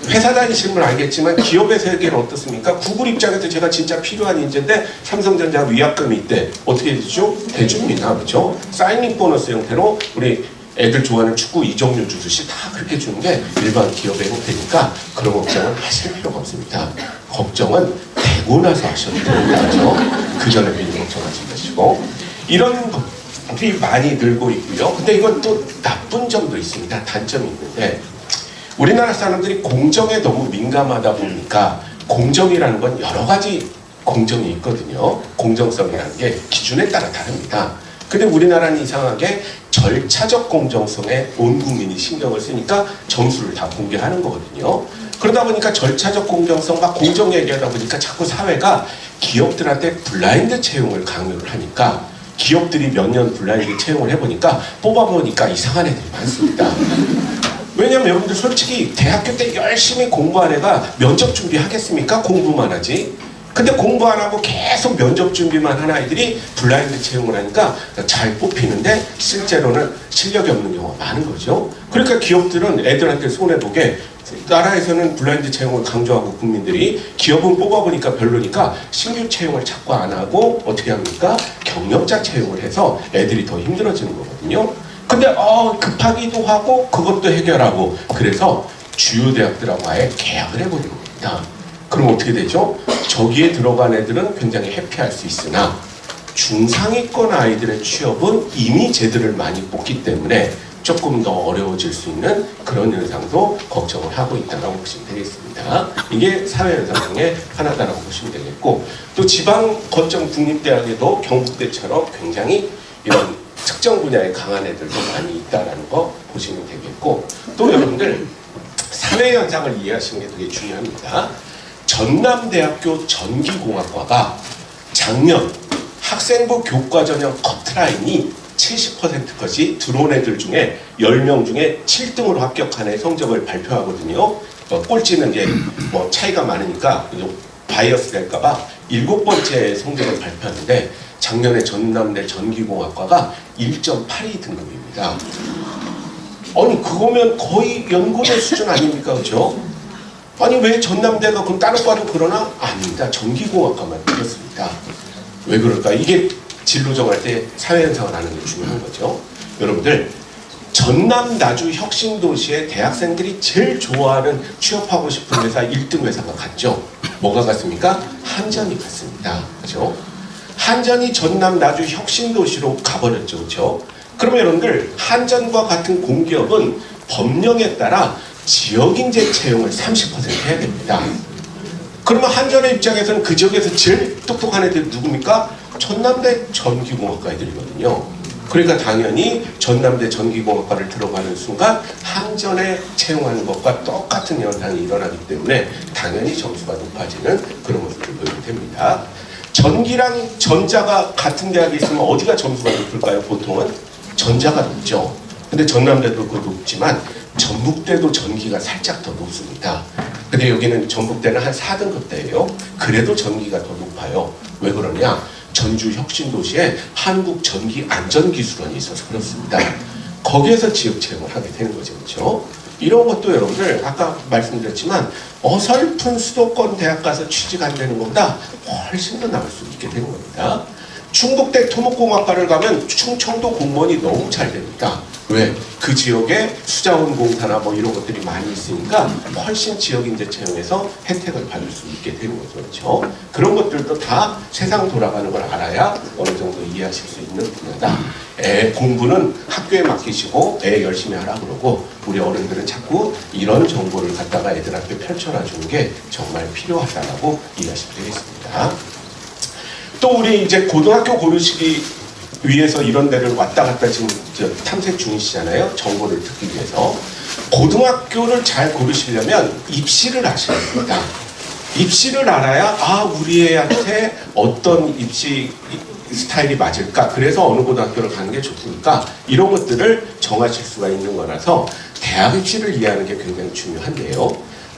회사 다니시는 분 알겠지만 기업의 세계는 어떻습니까? 구글 입장에서 제가 진짜 필요한 인재인데 삼성전자 위약금이 있대. 어떻게 해주죠? 해줍니다. 그죠? 사인닝 보너스 형태로 우리 애들 좋아하는 축구 이정류 주듯이 다 그렇게 주는 게 일반 기업의 형태니까 그런 걱정은 하실 필요가 없습니다. 걱정은 되고 나서 하셔도 됩니다. 그죠? 그 전에 미리 걱정하지 마시고. 이런 것들이 많이 늘고 있고요. 근데 이건 또 나쁜 점도 있습니다. 단점이 있는데 우리나라 사람들이 공정에 너무 민감하다 보니까 공정이라는 건 여러 가지 공정이 있거든요. 공정성이라는 게 기준에 따라 다릅니다. 근데 우리나라는 이상하게 절차적 공정성에 온 국민이 신경을 쓰니까 점수를 다 공개하는 거거든요. 그러다 보니까 절차적 공정성 막 공정 얘기하다 보니까 자꾸 사회가 기업들한테 블라인드 채용을 강요를 하니까 기업들이 몇 년 블라인드 채용을 해보니까 뽑아보니까 이상한 애들이 많습니다. 왜냐면 여러분들 솔직히 대학교 때 열심히 공부한 애가 면접 준비하겠습니까? 공부만 하지. 근데 공부 안 하고 계속 면접 준비만 하는 아이들이 블라인드 채용을 하니까 잘 뽑히는데 실제로는 실력이 없는 경우가 많은 거죠. 그러니까 기업들은 애들한테 손해보게 나라에서는 블라인드 채용을 강조하고 국민들이 기업은 뽑아보니까 별로니까 신규 채용을 자꾸 안 하고 어떻게 합니까? 경력자 채용을 해서 애들이 더 힘들어지는 거거든요. 근데 급하기도 하고 그것도 해결하고 그래서 주요 대학들하고 아예 계약을 해버리는 겁니다. 그럼 어떻게 되죠? 저기에 들어간 애들은 굉장히 해피할 수 있으나 중상위권 아이들의 취업은 이미 쟤들을 많이 뽑기 때문에 조금 더 어려워질 수 있는 그런 현상도 걱정을 하고 있다고 보시면 되겠습니다. 이게 사회 현상 중에 하나다라고 보시면 되겠고 또 지방 거점 국립대학에도 경북대처럼 굉장히 이런 특정 분야에 강한 애들도 많이 있다라는 거 보시면 되겠고, 또 여러분들 사회 현상을 이해하시는 게 되게 중요합니다. 전남대학교 전기공학과가 작년 학생부 교과 전형 커트라인이 70%까지 들어온 애들 중에 10명 중에 7등으로 합격한 애 성적을 발표하거든요. 꼴찌는 이제 뭐 차이가 많으니까 바이어스 될까봐 7번째 성적을 발표하는데, 작년에 전남대 전기공학과가 1.82 등급입니다. 아니 그거면 거의 연고대 수준 아닙니까? 그렇죠? 아니 왜 전남대가 그럼 다른 과도 그러나? 아닙니다. 전기공학과만 그렇습니다. 왜 그럴까? 이게 진로 정할 때 사회현상을 아는 게 중요한 거죠. 여러분들 전남 나주 혁신도시의 대학생들이 제일 좋아하는 취업하고 싶은 회사 1등 회사가 같죠? 뭐가 같습니까? 한전이 같습니다. 그죠? 한전이 전남 나주 혁신도시로 가버렸죠. 그죠? 그러면 여러분들 한전과 같은 공기업은 법령에 따라 지역인재 채용을 30% 해야 됩니다. 그러면 한전의 입장에서는 그 지역에서 제일 똑똑한 애들이 누굽니까? 전남대 전기공학과 애들이거든요. 그러니까 당연히 전남대 전기공학과를 들어가는 순간 한전에 채용하는 것과 똑같은 현상이 일어나기 때문에 당연히 점수가 높아지는 그런 모습을 보이게 됩니다. 전기랑 전자가 같은 대학에 있으면 어디가 점수가 높을까요? 보통은 전자가 높죠. 근데 전남대도 그 높지만 전북대도 전기가 살짝 더 높습니다. 근데 여기는 전북대는 한 4등급대예요. 그래도 전기가 더 높아요. 왜 그러냐? 전주 혁신도시에 한국전기안전기술원이 있어서 그렇습니다. 거기에서 지역 채용을 하게 되는 거죠. 그렇죠? 이런 것도 여러분들 아까 말씀드렸지만 어설픈 수도권 대학 가서 취직한다는 것보다 훨씬 더 나을 수 있게 되는 겁니다. 충북대 토목공학과를 가면 충청도 공무원이 너무 잘 됩니다. 왜? 그 지역에 수자원 공사나 뭐 이런 것들이 많이 있으니까 훨씬 지역인재 채용에서 혜택을 받을 수 있게 되는 거죠. 그렇죠? 그런 것들도 다 세상 돌아가는 걸 알아야 어느 정도 이해하실 수 있는 분야다. 애 공부는 학교에 맡기시고 애 열심히 하라 그러고, 우리 어른들은 자꾸 이런 정보를 갖다가 애들 앞에 펼쳐놔 주는 게 정말 필요하다라고 이해하시면 되겠습니다. 또 우리 이제 고등학교 고르시기 위해서 이런 데를 왔다 갔다 지금 탐색 중이시잖아요. 정보를 듣기 위해서. 고등학교를 잘 고르시려면 입시를 아셔야 됩니다. 입시를 알아야 우리 애한테 어떤 입시 스타일이 맞을까, 그래서 어느 고등학교를 가는 게 좋습니까, 이런 것들을 정하실 수가 있는 거라서 대학 입시를 이해하는 게 굉장히 중요한데요.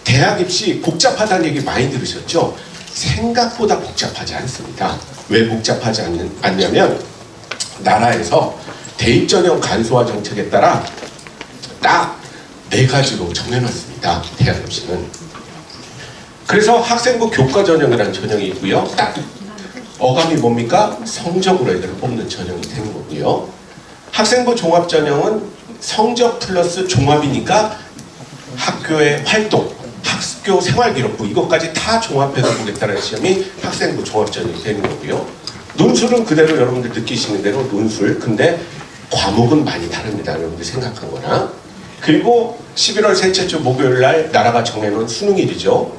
대학 입시 복잡하다는 얘기 많이 들으셨죠? 생각보다 복잡하지 않습니다. 왜 복잡하지 않냐면 나라에서 대입 전형 간소화 정책에 따라 딱 4가지로 정해놨습니다. 대학 입시는. 그래서 학생부 교과 전형이라는 전형이 있고요. 딱 어감이 뭡니까? 성적으로 애들을 뽑는 전형이 되는 거고요. 학생부 종합 전형은 성적 플러스 종합이니까 학교의 활동, 학교 생활기록부 이것까지 다 종합해서 보겠다는 시험이 학생부 종합 전형이 되는 거고요. 논술은 그대로 여러분들 느끼시는 대로 논술. 근데 과목은 많이 다릅니다. 여러분들 생각한 거나. 그리고 11월 셋째 주 목요일 날 나라가 정해놓은 수능일이죠.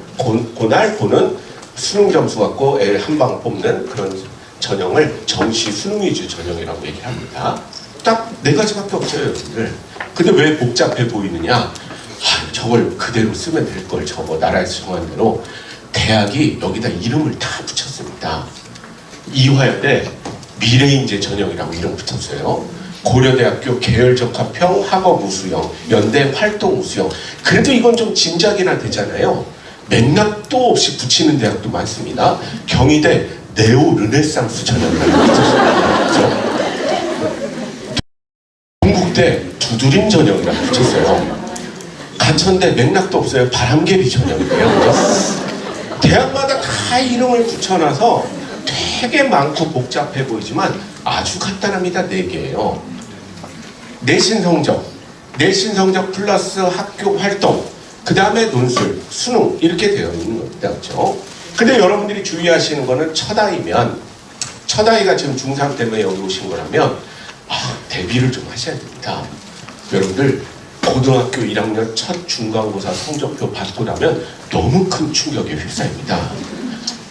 그날은 수능 점수 갖고 애를 한 방 뽑는 그런 전형을 정시 수능 위주 전형이라고 얘기를 합니다. 딱 4가지밖에 없어요, 여러분들. 근데 왜 복잡해 보이느냐? 저걸 그대로 쓰면 될 걸, 저거 나라에서 정한 대로. 대학이 여기다 이름을 다 붙였습니다. 이화여대 미래인재 전형이라고 이름 붙였어요. 고려대학교 계열적합형 학업 우수형, 연대 활동 우수형. 그래도 이건 좀 짐작이나 되잖아요. 맥락도 없이 붙이는 대학도 많습니다. 경희대 네오 르네상스 전형이라고 붙였습니다. 동국대 두드림 전형이라고 붙였어요. 가천대 맥락도 없어요. 바람개비 전형이에요. 그죠? 대학마다 다 이름을 붙여놔서 되게 많고 복잡해 보이지만 아주 간단합니다. 4개예요. 내신 성적 플러스 학교 활동, 그 다음에 논술, 수능 이렇게 되어 있는 겁니다. 그렇죠? 근데 여러분들이 주의하시는 거는 첫아이가 지금 중3 때문에 여기 오신 거라면 대비를 좀 하셔야 됩니다. 여러분들 고등학교 1학년 첫 중간고사 성적표 받고 나면 너무 큰 충격에 휩싸입니다.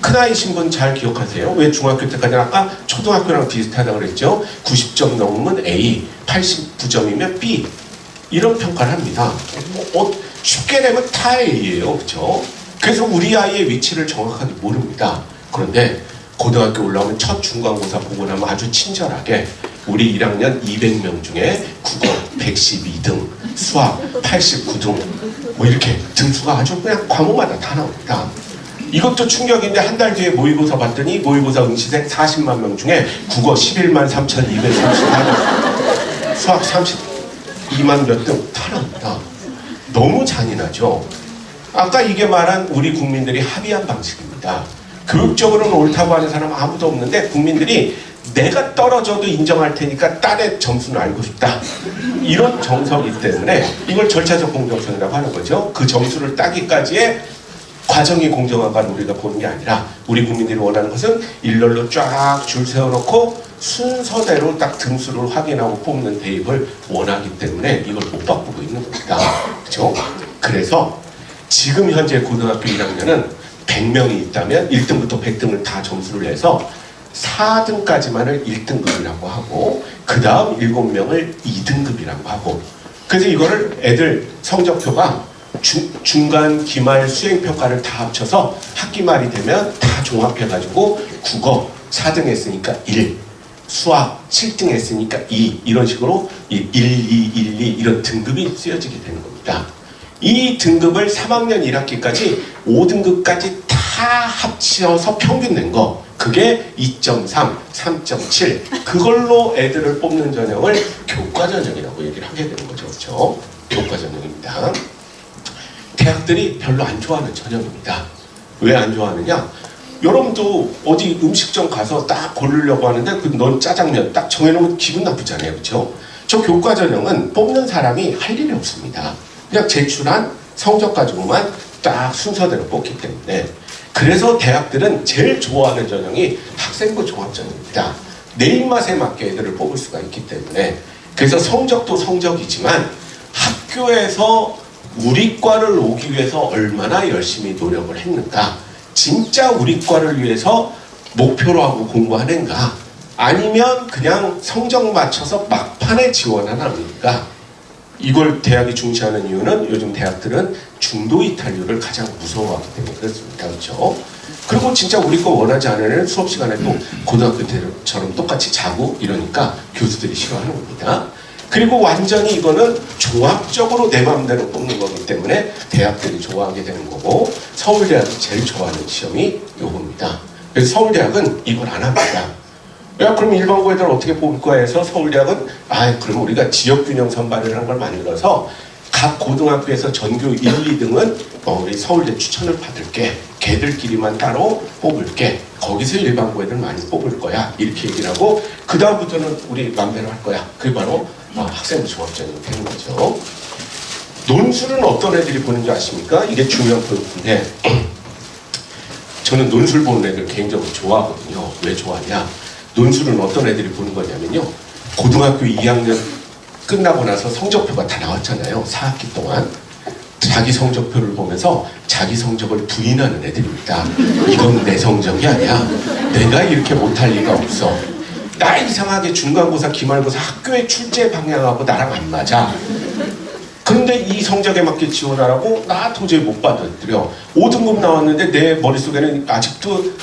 큰아이신 분 잘 기억하세요? 왜 중학교 때까지는 아까 초등학교랑 비슷하다고 그랬죠? 90점 넘으면 A, 89점이면 B 이런 평가를 합니다. 쉽게 내면 다 A예요. 그렇죠? 그래서 우리 아이의 위치를 정확하게 모릅니다. 그런데 고등학교 올라오면 첫 중간고사 보고 나면 아주 친절하게 우리 1학년 200명 중에 국어 112등, 수학 89등 뭐 이렇게 등수가 아주 그냥 과목마다 다 나옵니다. 이것도 충격인데 한 달 뒤에 모의고사 봤더니 모의고사 응시생 40만 명 중에 국어 11만 3,234명, 수학 32만 몇 등 다 나옵니다. 너무 잔인하죠. 아까 이게 말한 우리 국민들이 합의한 방식입니다. 교육적으로는 옳다고 하는 사람 아무도 없는데 국민들이 내가 떨어져도 인정할 테니까 딸의 점수는 알고 싶다. 이런 정서이기 때문에 이걸 절차적 공정성이라고 하는 거죠. 그 점수를 따기까지의 과정이 공정한가를 우리가 보는 게 아니라 우리 국민들이 원하는 것은 일렬로 쫙 줄 세워놓고 순서대로 딱 등수를 확인하고 뽑는 대입을 원하기 때문에 이걸 못 바꾸고 있는 겁니다. 그렇죠? 그래서 지금 현재 고등학교 1학년은 100명이 있다면 1등부터 100등을 다 점수를 내서 4등까지만을 1등급이라고 하고 그 다음 7명을 2등급이라고 하고 그래서 이거를 애들 성적표가 중간, 기말, 수행평가를 다 합쳐서 학기 말이 되면 다 종합해가지고 국어 4등 했으니까 1, 수학 7등 했으니까 2 이런 식으로 1, 2, 1, 2 이런 등급이 쓰여지게 되는 겁니다. 이 등급을 3학년 1학기까지 5등급까지 다 합쳐서 평균 낸 거 그게 2.3, 3.7 그걸로 애들을 뽑는 전형을 교과전형이라고 얘기를 하게 되는 거죠. 그렇죠? 교과전형입니다. 대학들이 별로 안 좋아하는 전형입니다. 왜 안 좋아하느냐? 여러분도 어디 음식점 가서 딱 고르려고 하는데 넌 짜장면 딱 정해놓으면 기분 나쁘잖아요. 그렇죠? 저 교과전형은 뽑는 사람이 할 일이 없습니다. 그냥 제출한 성적 가지고만 딱 순서대로 뽑기 때문에 그래서 대학들은 제일 좋아하는 전형이 학생부 종합전형입니다. 내 입맛에 맞게 애들을 뽑을 수가 있기 때문에 그래서 성적도 성적이지만 학교에서 우리 과를 오기 위해서 얼마나 열심히 노력을 했는가 진짜 우리 과를 위해서 목표로 하고 공부하는가 아니면 그냥 성적 맞춰서 막판에 지원하는가 이걸 대학이 중시하는 이유는 요즘 대학들은 중도 이탈률을 가장 무서워하기 때문에 그렇습니다. 그렇죠? 그리고 진짜 우리 거 원하지 않은 애는 수업 시간에 또 고등학교 때처럼 똑같이 자고 이러니까 교수들이 싫어하는 겁니다. 그리고 완전히 이거는 종합적으로 내 마음대로 뽑는 거기 때문에 대학들이 좋아하게 되는 거고 서울대학이 제일 좋아하는 시험이 요겁니다. 그래서 서울대학은 이걸 안 합니다. 야, 그럼 일반고 애들 어떻게 뽑을 거야 해서 서울대학은 그럼 우리가 지역균형 선발이라는 걸 만들어서 각 고등학교에서 전교 1, 2등은 우리 서울대 추천을 받을게 걔들끼리만 따로 뽑을게 거기서 일반고 애들 많이 뽑을 거야 이렇게 얘기를 하고 그 다음부터는 우리 맘대로 할 거야 그게 바로 학생부 종합전형이 되는 거죠. 논술은 어떤 애들이 보는 줄 아십니까? 이게 중요한 포인트인데 저는 논술 보는 애들 개인적으로 좋아하거든요. 왜 좋아하냐? 논술은 어떤 애들이 보는 거냐면요. 고등학교 2학년 끝나고 나서 성적표가 다 나왔잖아요. 4학기 동안. 자기 성적표를 보면서 자기 성적을 부인하는 애들입니다. 이건 내 성적이 아니야. 내가 이렇게 못할 리가 없어. 나 이상하게 중간고사, 기말고사 학교의 출제 방향하고 나랑 안 맞아. 그런데 이 성적에 맞게 지원하라고 나 도저히 못 받아들여. 5등급 나왔는데 내 머릿속에는 아직도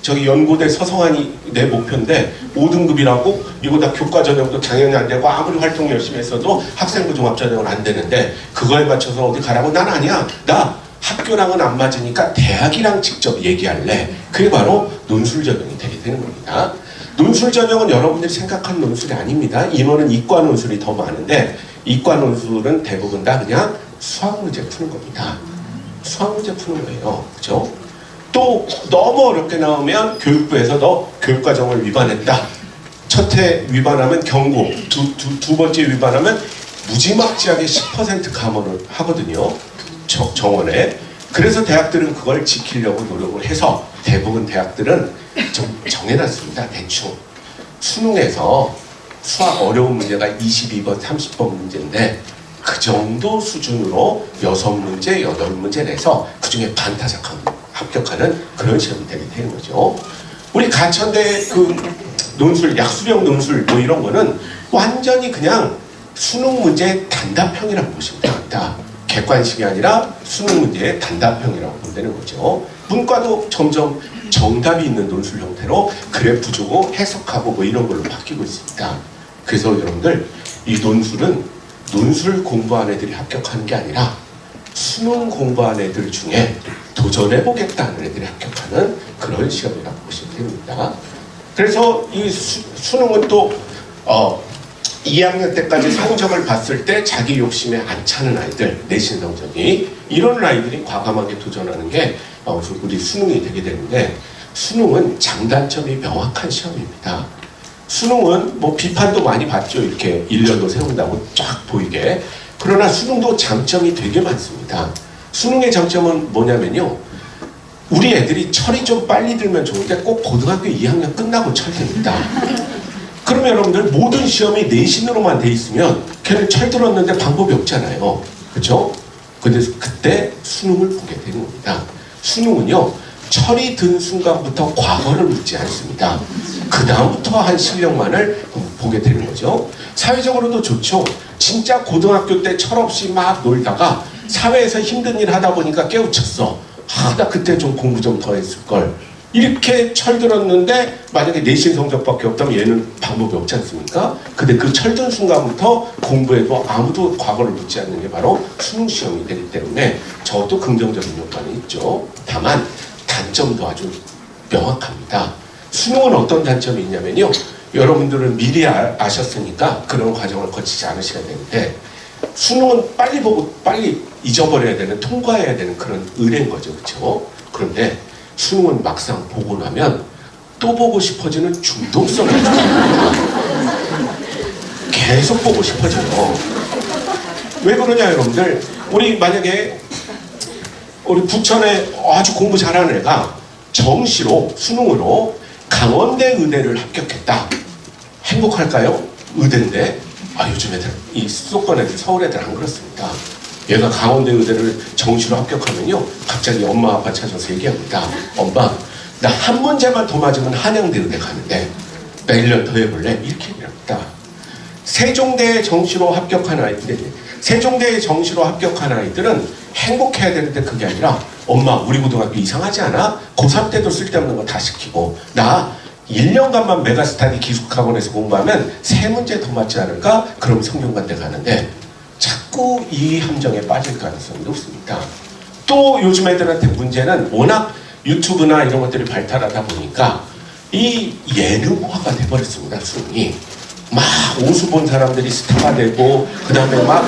저기 연고대 서성환이 내 목표인데 5등급이라고 이거 다 교과전형도 당연히 안 되고 아무리 활동 열심히 했어도 학생부 종합전형은 안 되는데 그거에 맞춰서 어디 가라고 난 아니야. 나 학교랑은 안 맞으니까 대학이랑 직접 얘기할래. 그게 바로 논술 전형이 되게 되는 겁니다. 논술 전형은 여러분들이 생각한 논술이 아닙니다. 인원은 이과 논술이 더 많은데 이과 논술은 대부분 다 그냥 수학 문제 푸는 겁니다. 수학 문제 푸는 거예요. 그렇죠? 또 너무 어렵게 나오면 교육부에서 너 교육과정을 위반했다. 첫 해 위반하면 경고, 두 번째 위반하면 무지막지하게 10% 감원을 하거든요. 정원에. 그래서 대학들은 그걸 지키려고 노력을 해서 대부분 대학들은 좀 정해놨습니다. 대충. 수능에서 수학 어려운 문제가 22번, 30번 문제인데 그 정도 수준으로 6문제, 8문제 내서 그 중에 반타작하면 합격하는 그런 시험이 되게 되는 거죠. 우리 가천대 그 논술, 약수령 논술 뭐 이런 거는 완전히 그냥 수능 문제의 단답형이라고 보시면 됩니다. 객관식이 아니라 수능 문제의 단답형이라고 보면 되는 거죠. 문과도 점점 정답이 있는 논술 형태로 그래프 주고 해석하고 뭐 이런 걸로 바뀌고 있습니다. 그래서 여러분들 이 논술은 논술 공부한 애들이 합격하는 게 아니라 수능 공부한 애들 중에 도전해보겠다는 애들이 합격하는 그런 시험이라고 보시면 됩니다. 그래서 이 수능은 또 2학년 때까지 성적을 봤을 때 자기 욕심에 안 차는 아이들, 내신 성적이 이런 아이들이 과감하게 도전하는 게 우리 수능이 되게 되는데, 수능은 장단점이 명확한 시험입니다. 수능은 뭐 비판도 많이 받죠. 이렇게 일년도 세운다고 쫙 보이게. 그러나 수능도 장점이 되게 많습니다. 수능의 장점은 뭐냐면요, 우리 애들이 철이 좀 빨리 들면 좋은데 꼭 고등학교 2학년 끝나고 철듭니다. 그러면 여러분들 모든 시험이 내신으로만 돼 있으면 걔는 철 들었는데 방법이 없잖아요. 그렇죠? 근데 그때 수능을 보게 되는 겁니다. 수능은요, 철이 든 순간부터 과거를 묻지 않습니다. 그 다음부터 한 실력만을 보게 되는 거죠. 사회적으로도 좋죠. 진짜 고등학교 때 철없이 막 놀다가 사회에서 힘든 일 하다 보니까 깨우쳤어. 나 그때 좀 공부 좀 더 했을걸. 이렇게 철들었는데 만약에 내신 성적밖에 없다면 얘는 방법이 없지 않습니까? 근데 그 철든 순간부터 공부해도 아무도 과거를 묻지 않는 게 바로 수능 시험이 되기 때문에 저도 긍정적인 효과는 있죠. 다만 단점도 아주 명확합니다. 수능은 어떤 단점이 있냐면요, 여러분들은 미리 아셨으니까 그런 과정을 거치지 않으셔야 되는데, 수능은 빨리 보고 빨리 잊어버려야 되는, 통과해야 되는 그런 의뢰인 거죠. 그렇죠? 그런데 수능은 막상 보고 나면 또 보고 싶어지는 중독성이 있습니다. 계속 보고 싶어져요. 왜 그러냐 여러분들, 우리 만약에 우리 부천에 아주 공부 잘하는 애가 정시로 수능으로 강원대 의대를 합격했다. 행복할까요? 의대인데. 요즘 애들, 이 수도권 애들, 서울 애들 안 그렇습니다. 얘가 강원대 의대를 정시로 합격하면요, 갑자기 엄마 아빠 찾아서 얘기합니다. 엄마, 나 한 문제만 더 맞으면 한양대 의대 가는데 나 1년 더 해볼래? 이렇게 얘기합니다. 세종대에 정시로 합격한 아이들, 세종대에 정시로 합격한 아이들은 행복해야 되는데 그게 아니라, 엄마 우리 고등학교 이상하지 않아? 고3 때도 쓸데없는 거 다 시키고 나 1년간만 메가스터디 기숙학원에서 공부하면 3문제 더 맞지 않을까? 그럼 성균관대 가는데 자꾸 이 함정에 빠질 가능성이 높습니다. 또 요즘 애들한테 문제는 워낙 유튜브나 이런 것들이 발달하다 보니까 이 예능화가 돼버렸습니다. 수능이 막 오수 본 사람들이 스타가 되고, 그 다음에 막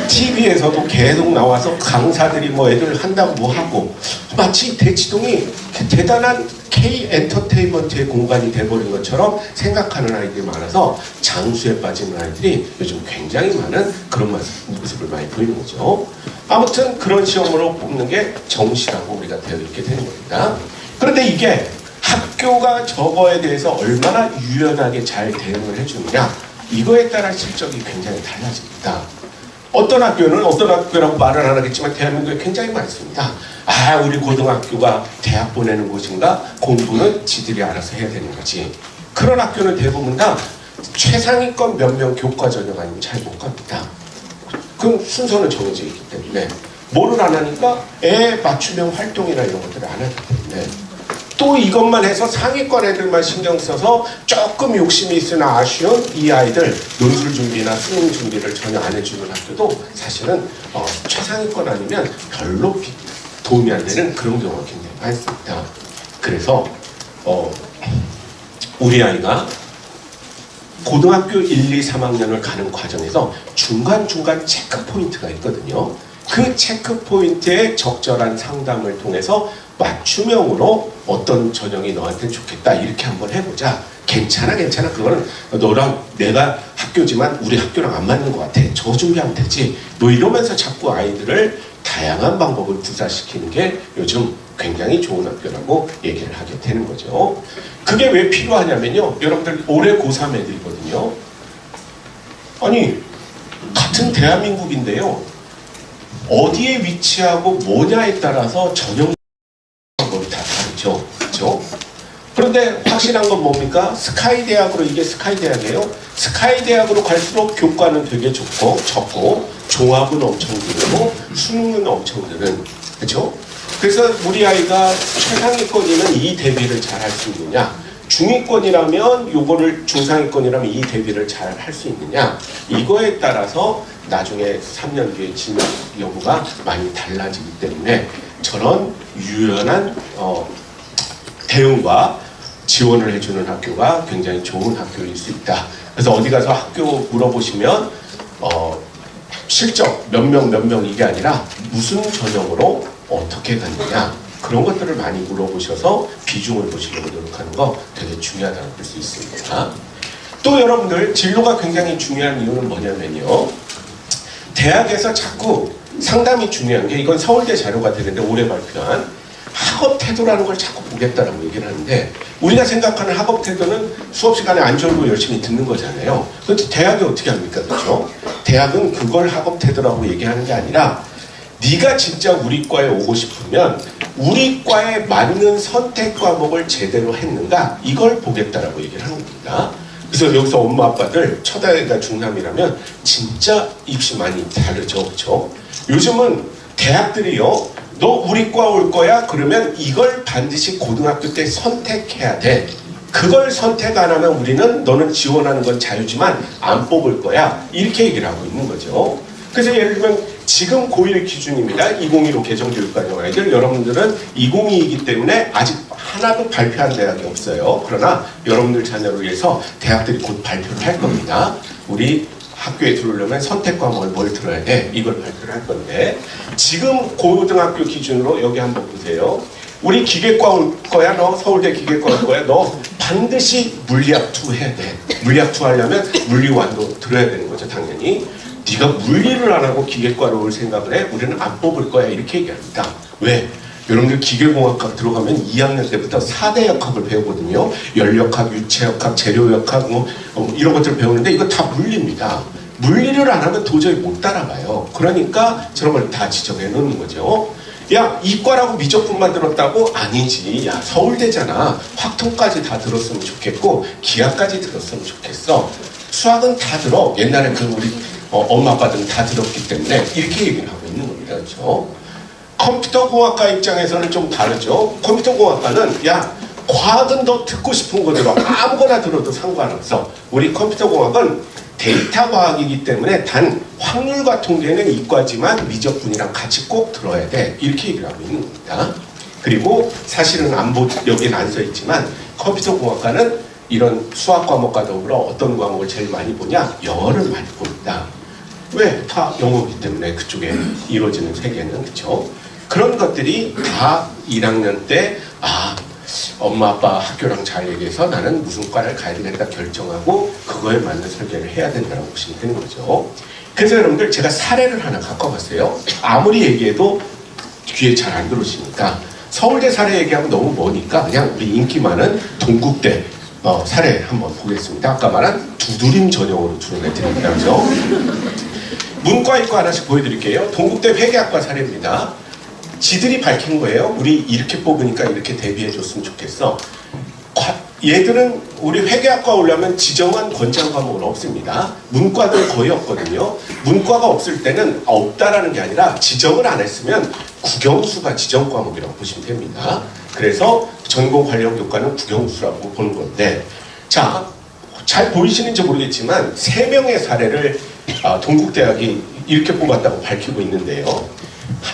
TV에서도 계속 나와서 강사들이 뭐 애들 한다고 뭐 하고, 마치 대치동이 대단한 K 엔터테인먼트의 공간이 돼버린 것처럼 생각하는 아이들이 많아서 장수에 빠지는 아이들이 요즘 굉장히 많은 그런 모습을 많이 보이는 거죠. 아무튼 그런 시험으로 뽑는 게 정시라고 우리가 되어 있게 되는 겁니다. 그런데 이게 학교가 저거에 대해서 얼마나 유연하게 잘 대응을 해주느냐, 이거에 따라 실적이 굉장히 달라집니다. 어떤 학교는, 어떤 학교라고 말은 안 하겠지만 대한민국에 굉장히 많습니다. 우리 고등학교가 대학 보내는 곳인가? 공부는 지들이 알아서 해야 되는 거지. 그런 학교는 대부분 다 최상위권 몇 명 교과 전형 아니면 잘 못 갑니다. 그럼 순서는 정해져 있기 때문에 뭐를 안 하니까 애 맞춤형 활동이나 이런 것들을 안 하기 때문에, 또 이것만 해서 상위권 애들만 신경 써서 조금 욕심이 있으나 아쉬운 이 아이들 논술 준비나 수능 준비를 전혀 안 해주는 학교도 사실은 최상위권 아니면 별로 도움이 안 되는 그런 경우가 굉장히 많습니다. 그래서 우리 아이가 고등학교 1, 2, 3학년을 가는 과정에서 중간중간 체크 포인트가 있거든요. 그 체크 포인트에 적절한 상담을 통해서 맞춤형으로 어떤 전형이 너한테 좋겠다 이렇게 한번 해보자. 괜찮아 그거는 너랑 내가 학교지만 우리 학교랑 안 맞는 것 같아. 저 준비하면 되지. 뭐 이러면서 자꾸 아이들을 다양한 방법을 구사시키는 게 요즘 굉장히 좋은 학교라고 얘기를 하게 되는 거죠. 그게 왜 필요하냐면요, 여러분들 올해 고3 애들이거든요. 아니 같은 대한민국인데요, 어디에 위치하고 뭐냐에 따라서 전형 그런데 확실한 건 뭡니까? 스카이 대학으로, 이게 스카이 대학이에요. 스카이 대학으로 갈수록 교과는 되게 적고 종합은 엄청 늘고 수능은 엄청 늘은, 그렇죠? 그래서 우리 아이가 최상위권이면 이 대비를 잘 할 수 있느냐, 중위권이라면 요거를, 중상위권이라면 이 대비를 잘 할 수 있느냐, 이거에 따라서 나중에 3년 뒤에 진학 여부가 많이 달라지기 때문에 저런 유연한 대응과 지원을 해주는 학교가 굉장히 좋은 학교일 수 있다. 그래서 어디 가서 학교 물어보시면 실적 몇 명 이게 아니라 무슨 전형으로 어떻게 갔느냐, 그런 것들을 많이 물어보셔서 비중을 보시려고 노력하는 거 되게 중요하다고 볼 수 있습니다. 또 여러분들, 진로가 굉장히 중요한 이유는 뭐냐면요, 대학에서 자꾸 상담이 중요한 게, 이건 서울대 자료가 되는데 올해 발표한 학업 태도라는 걸 자꾸 보겠다라고 얘기를 하는데, 우리가 생각하는 학업 태도는 수업 시간에 안 졸고 열심히 듣는 거잖아요. 그런데 대학이 어떻게 합니까? 그렇죠? 대학은 그걸 학업 태도라고 얘기하는 게 아니라, 네가 진짜 우리 과에 오고 싶으면 우리 과에 맞는 선택 과목을 제대로 했는가, 이걸 보겠다라고 얘기를 하는 겁니다. 그래서 여기서 엄마 아빠들 첫아이가 중3이라면 진짜 입시 많이 다르죠, 그렇죠? 요즘은 대학들이요, 너 우리 과 올 거야? 그러면 이걸 반드시 고등학교 때 선택해야 돼. 그걸 선택 안 하면 우리는 너는 지원하는 건 자유지만 안 뽑을 거야, 이렇게 얘기를 하고 있는 거죠. 그래서 예를 들면 지금 고1 기준입니다. 2015 개정교육과정 아이들, 여러분들은 2022이기 때문에 아직 하나도 발표한 대학이 없어요. 그러나 여러분들 자녀를 위해서 대학들이 곧 발표를 할 겁니다. 우리 학교에 들어오려면 선택 과목을 뭘 들어야 돼? 이걸 발표를 할 건데, 지금 고등학교 기준으로 여기 한번 보세요. 우리 기계과 올 거야? 너 서울대 기계과 올 거야? 너 반드시 물리학 2 해야 돼. 물리학 2 하려면 물리 1도 들어야 되는 거죠, 당연히. 네가 물리를 안 하고 기계과로 올 생각을 해? 우리는 안 뽑을 거야, 이렇게 얘기합니다. 왜? 여러분들 기계공학과 들어가면 2학년 때부터 4대 역학을 배우거든요. 연력학, 유체역학, 재료역학, 이런 것들을 배우는데 이거 다 물리입니다. 물리를 안 하면 도저히 못 따라가요. 그러니까 저런 걸 다 지정해 놓는 거죠. 야, 이과라고 미적분만 들었다고? 아니지. 야, 서울대잖아. 확통까지 다 들었으면 좋겠고 기하까지 들었으면 좋겠어. 수학은 다 들어. 옛날에 우리 엄마 아빠들은 다 들었기 때문에 이렇게 얘기를 하고 있는 겁니다. 그렇죠? 컴퓨터공학과 입장에서는 좀 다르죠. 컴퓨터공학과는 야, 과학은 너 듣고 싶은 거 들어. 아무거나 들어도 상관없어. 우리 컴퓨터공학은 데이터 과학이기 때문에 단 확률과 통계는 이과지만 미적분이랑 같이 꼭 들어야 돼. 이렇게 얘기를 하고 있는 겁니다. 그리고 사실은 여기는 안 써 있지만 컴퓨터공학과는 이런 수학 과목과 더불어 어떤 과목을 제일 많이 보냐? 영어를 많이 봅니다. 왜? 다 영어이기 때문에 그쪽에 이루어지는 세계는, 그렇죠? 그런 것들이 다 1학년 때 엄마 아빠 학교랑 잘 얘기해서 나는 무슨 과를 가야 되겠다 결정하고 그거에 맞는 설계를 해야 된다고 보시면 되는 거죠. 그래서 여러분들, 제가 사례를 하나 갖고 왔어요. 아무리 얘기해도 귀에 잘 안 들어오시니까 서울대 사례 얘기하면 너무 머니까 그냥 우리 인기 많은 동국대 사례 한번 보겠습니다. 아까 말한 두드림 전형으로 출연해드립니다. 그죠? 문과, 이과 하나씩 보여드릴게요. 동국대 회계학과 사례입니다. 지들이 밝힌 거예요. 우리 이렇게 뽑으니까 이렇게 대비해줬으면 좋겠어. 얘들은 우리 회계학과 오려면 지정한 권장 과목은 없습니다. 문과도 거의 없거든요. 문과가 없을 때는 없다라는 게 아니라 지정을 안 했으면 국영수가 지정 과목이라고 보시면 됩니다. 그래서 전공 관련 교과는 국영수라고 보는 건데, 자, 잘 보이시는지 모르겠지만 3명의 사례를 동국대학이 이렇게 뽑았다고 밝히고 있는데요.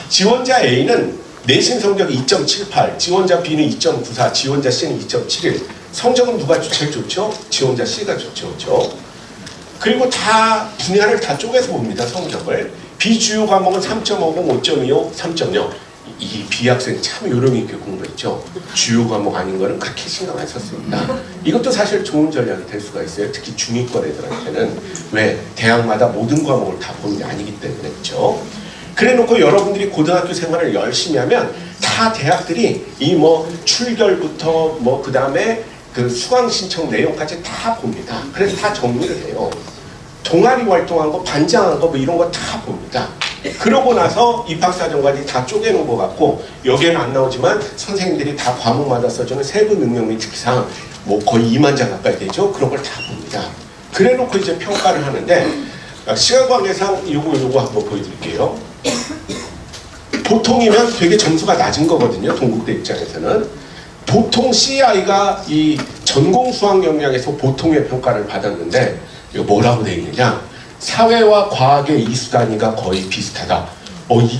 지원자 A는 내신 성적이 2.78, 지원자 B는 2.94, 지원자 C는 2.71. 성적은 누가 제일 좋죠? 지원자 C가 좋죠. 그렇죠? 그리고 다 분야를 다 쪼개서 봅니다. 성적을. 비주요 과목은 3.50, 5.25, 3.0. 이 B학생 참 요령 있게 공부했죠. 주요 과목 아닌 거는 그렇게 신경 안 썼습니다. 이것도 사실 좋은 전략이 될 수가 있어요. 특히 중위권 애들한테는. 왜? 대학마다 모든 과목을 다 보는 게 아니기 때문에. 그렇죠? 그래놓고 여러분들이 고등학교 생활을 열심히 하면 다 대학들이 이 출결부터 그 다음에 그 수강 신청 내용까지 다 봅니다. 그래서 다 정리를 해요. 동아리 활동한 거, 반장한 거 이런 거 다 봅니다. 그러고 나서 입학사정까지 다 쪼개놓은 것 같고, 여기에는 안 나오지만 선생님들이 다 과목마다 써주는 세부 능력 및 특기사항 뭐 거의 2만 장 가까이 되죠. 그런 걸 다 봅니다. 그래놓고 이제 평가를 하는데, 시간 관계상 요거 한번 보여드릴게요. 보통이면 되게 점수가 낮은 거거든요. 동국대 입장에서는. 보통 CI가 이 전공 수학 역량에서 보통의 평가를 받았는데, 이거 뭐라고 되어 있느냐? 사회와 과학의 이수 단위가 거의 비슷하다.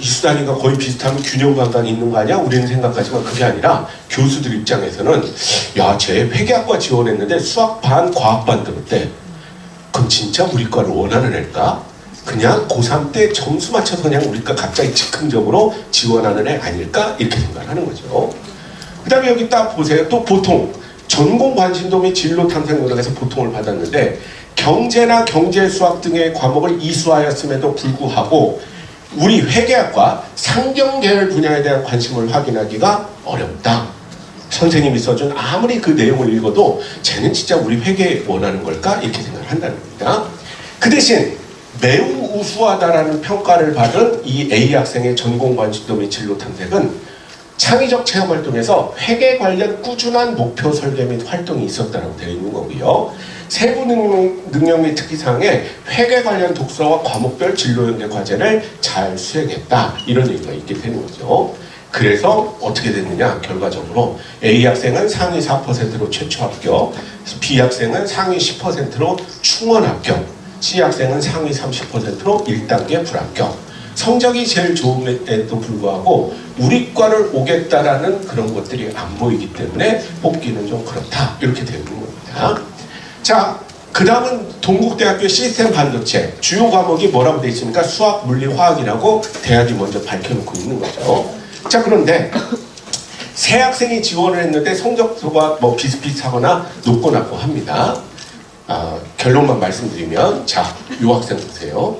이수 단위가 거의 비슷하면 균형 감각이 있는 거 아니야? 우리는 생각하지만 그게 아니라 교수들 입장에서는 야, 쟤 회계학과 지원했는데 수학 반, 과학 반 들었대. 그럼 진짜 우리 과를 원하는 애일까? 그냥 고3 때 점수 맞춰서 그냥 우리과 갑자기 즉흥적으로 지원하는 애 아닐까? 이렇게 생각하는 거죠. 그 다음에 여기 딱 보세요. 또 보통 전공 관심도 및 진로 탐색 노력에서 보통을 받았는데, 경제나 경제 수학 등의 과목을 이수하였음에도 불구하고 우리 회계학과 상경 계열 분야에 대한 관심을 확인하기가 어렵다. 선생님이 써준 아무리 그 내용을 읽어도 쟤는 진짜 우리 회계 원하는 걸까? 이렇게 생각을 한다는 겁니다. 그 대신 매우 우수하다라는 평가를 받은 이 A 학생의 전공 관심도 및 진로 탐색은 창의적 체험 활동에서 회계 관련 꾸준한 목표 설계 및 활동이 있었다고 되어 있는 거고요. 세부 능력 및 특기사항에 회계 관련 독서와 과목별 진로 연계 과제를 잘 수행했다. 이런 얘기가 있게 되는 거죠. 그래서 어떻게 됐느냐? 결과적으로 A 학생은 상위 4%로 최초 합격, B 학생은 상위 10%로 충원 합격, C 학생은 상위 30%로 1단계 불합격. 성적이 제일 좋음에도 불구하고 우리 과를 오겠다라는 그런 것들이 안 보이기 때문에 뽑기는 좀 그렇다. 이렇게 되는 겁니다. 자, 그 다음은 동국대학교 시스템 반도체 주요 과목이 뭐라고 되어 있습니까? 수학, 물리, 화학이라고 대학이 먼저 밝혀놓고 있는 거죠. 자, 그런데 세 학생이 지원을 했는데 성적표가 뭐 비슷비슷하거나 높고 낮고 합니다. 결론만 말씀드리면, 자, 요 학생 보세요.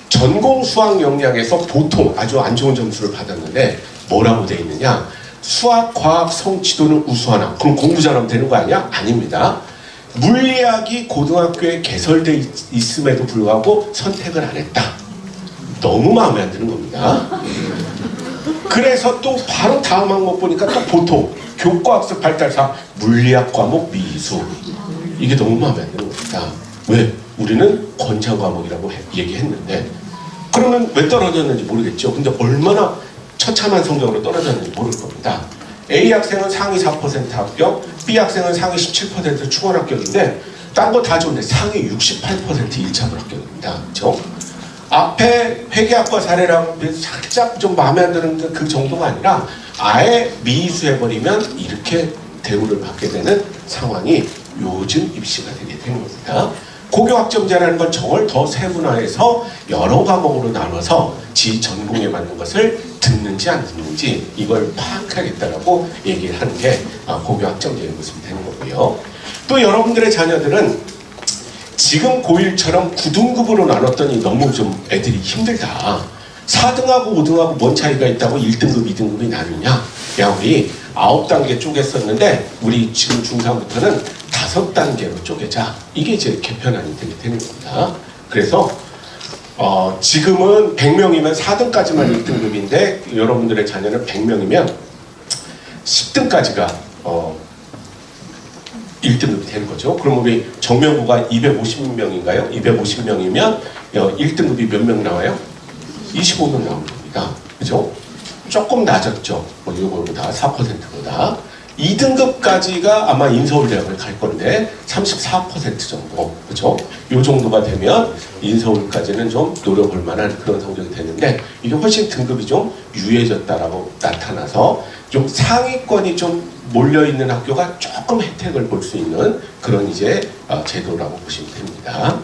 전공 수학 역량에서 보통 아주 안 좋은 점수를 받았는데 뭐라고 되어 있느냐? 수학, 과학, 성취도는 우수하나. 그럼 공부 잘하면 되는 거 아니야? 아닙니다. 물리학이 고등학교에 개설되어 있음에도 불구하고 선택을 안 했다. 너무 마음에 안 드는 겁니다. 그래서 또 바로 다음 항목 보니까 또 보통 교과학습 발달사 물리학 과목 미수. 이게 너무 마음에 안 드는 겁니다. 왜? 우리는 권장 과목이라고 얘기했는데, 그러면 왜 떨어졌는지 모르겠죠. 근데 얼마나 처참한 성적으로 떨어졌는지 모를 겁니다. A 학생은 상위 4% 합격, B 학생은 상위 17% 충원 합격인데 딴 거 다 좋은데 상위 68% 1차 불합격입니다. 그렇죠? 앞에 회계학과 사례랑 살짝 좀 마음에 안 드는 그 정도가 아니라 아예 미수해버리면 이렇게 대우를 받게 되는 상황이 요즘 입시가 되게 된 겁니다. 고교학점제라는 건 정말 더 세분화해서 여러 과목으로 나눠서 지 전공에 맞는 것을 듣는지 안 듣는지 이걸 파악하겠다라고 얘기를 하는 게 고교학점제의 모습이 되는 거고요. 또 여러분들의 자녀들은 지금 고1처럼 9등급으로 나눴더니 너무 좀 애들이 힘들다. 4등하고 5등하고 뭔 차이가 있다고 1등급, 2등급이 나누냐? 야, 우리 9단계 쪼갰었는데 우리 지금 중3부터는 5단계로 쪼개자. 이게 이제 개편안이 되게 되는 겁니다. 그래서 지금은 100명이면 4등까지만 1등급인데 여러분들의 자녀는 100명이면 10등까지가 1등급이 되는 거죠. 그럼 우리 정명구가 250명인가요? 250명이면 1등급이 몇 명 나와요? 25명 나오는 겁니다. 그죠? 조금 낮았죠. 이거보다 4%보다. 2등급까지가 아마 인서울대학을 갈 건데 34% 정도, 그죠? 이 정도가 되면 인서울까지는 좀 노려볼 만한 그런 성적이 되는데 이게 훨씬 등급이 좀 유해졌다라고 나타나서 좀 상위권이 좀 몰려있는 학교가 조금 혜택을 볼 수 있는 그런 이제 제도라고 보시면 됩니다.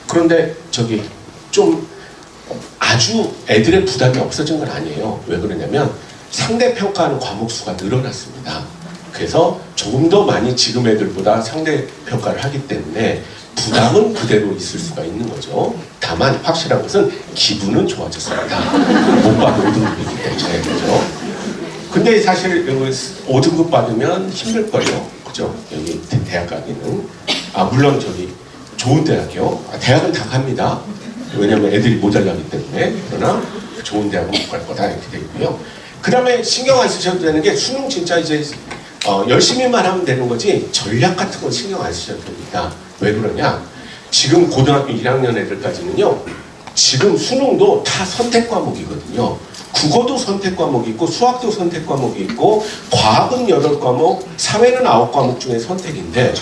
그런데 저기 좀 아주 애들의 부담이 없어진 건 아니에요. 왜 그러냐면 상대 평가하는 과목 수가 늘어났습니다. 그래서 조금 더 많이 지금 애들보다 상대 평가를 하기 때문에 부담은 그대로 있을 수가 있는 거죠. 다만 확실한 것은 기분은 좋아졌습니다. 못 봐도 5등급이기 때문에. 그죠? 근데 사실 5등급 받으면 힘들 거예요. 그죠? 여기 대학 가기는. 물론 저기 좋은 대학이요. 대학은 다 갑니다. 왜냐면 애들이 모자라기 때문에. 그러나 좋은 대학은 못 갈 거다 이렇게 되고요. 그 다음에 신경 안 쓰셔도 되는 게 수능 진짜 이제 열심히만 하면 되는 거지 전략 같은 건 신경 안 쓰셔도 됩니다. 왜 그러냐? 지금 고등학교 1학년 애들까지는요. 지금 수능도 다 선택 과목이거든요. 국어도 선택 과목이 있고 수학도 선택 과목이 있고 과학은 8과목, 사회는 9과목 중에 선택인데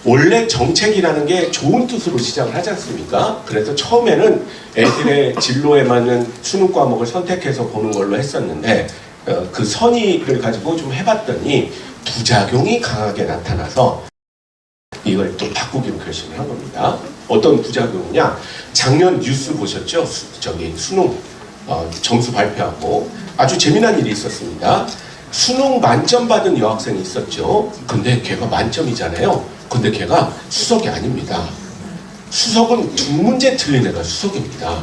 원래 정책이라는 게 좋은 뜻으로 시작을 하지 않습니까? 그래서 처음에는 애들의 진로에 맞는 수능 과목을 선택해서 보는 걸로 했었는데 그 선의를 가지고 좀 해봤더니 부작용이 강하게 나타나서 이걸 또 바꾸기로 결심을 한 겁니다. 어떤 부작용이냐? 작년 뉴스 보셨죠? 수능 점수 발표하고 아주 재미난 일이 있었습니다. 수능 만점 받은 여학생이 있었죠. 근데 걔가 만점이잖아요. 근데 걔가 수석이 아닙니다. 수석은 2문제 틀린 애가 수석입니다.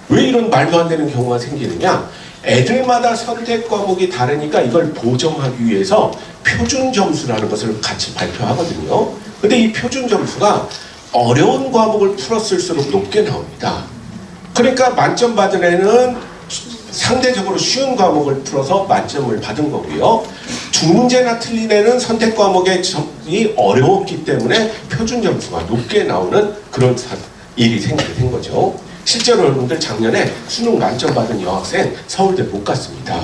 왜 이런 말도 안 되는 경우가 생기느냐? 애들마다 선택 과목이 다르니까 이걸 보정하기 위해서 표준 점수라는 것을 같이 발표하거든요. 근데 이 표준 점수가 어려운 과목을 풀었을수록 높게 나옵니다. 그러니까 만점 받은 애는 상대적으로 쉬운 과목을 풀어서 만점을 받은 거고요. 2문제나 틀린 애는 선택 과목의 점이 어려웠기 때문에 표준 점수가 높게 나오는 그런 일이 생기게 된 거죠. 실제로 여러분들 작년에 수능 만점 받은 여학생 서울대 못 갔습니다.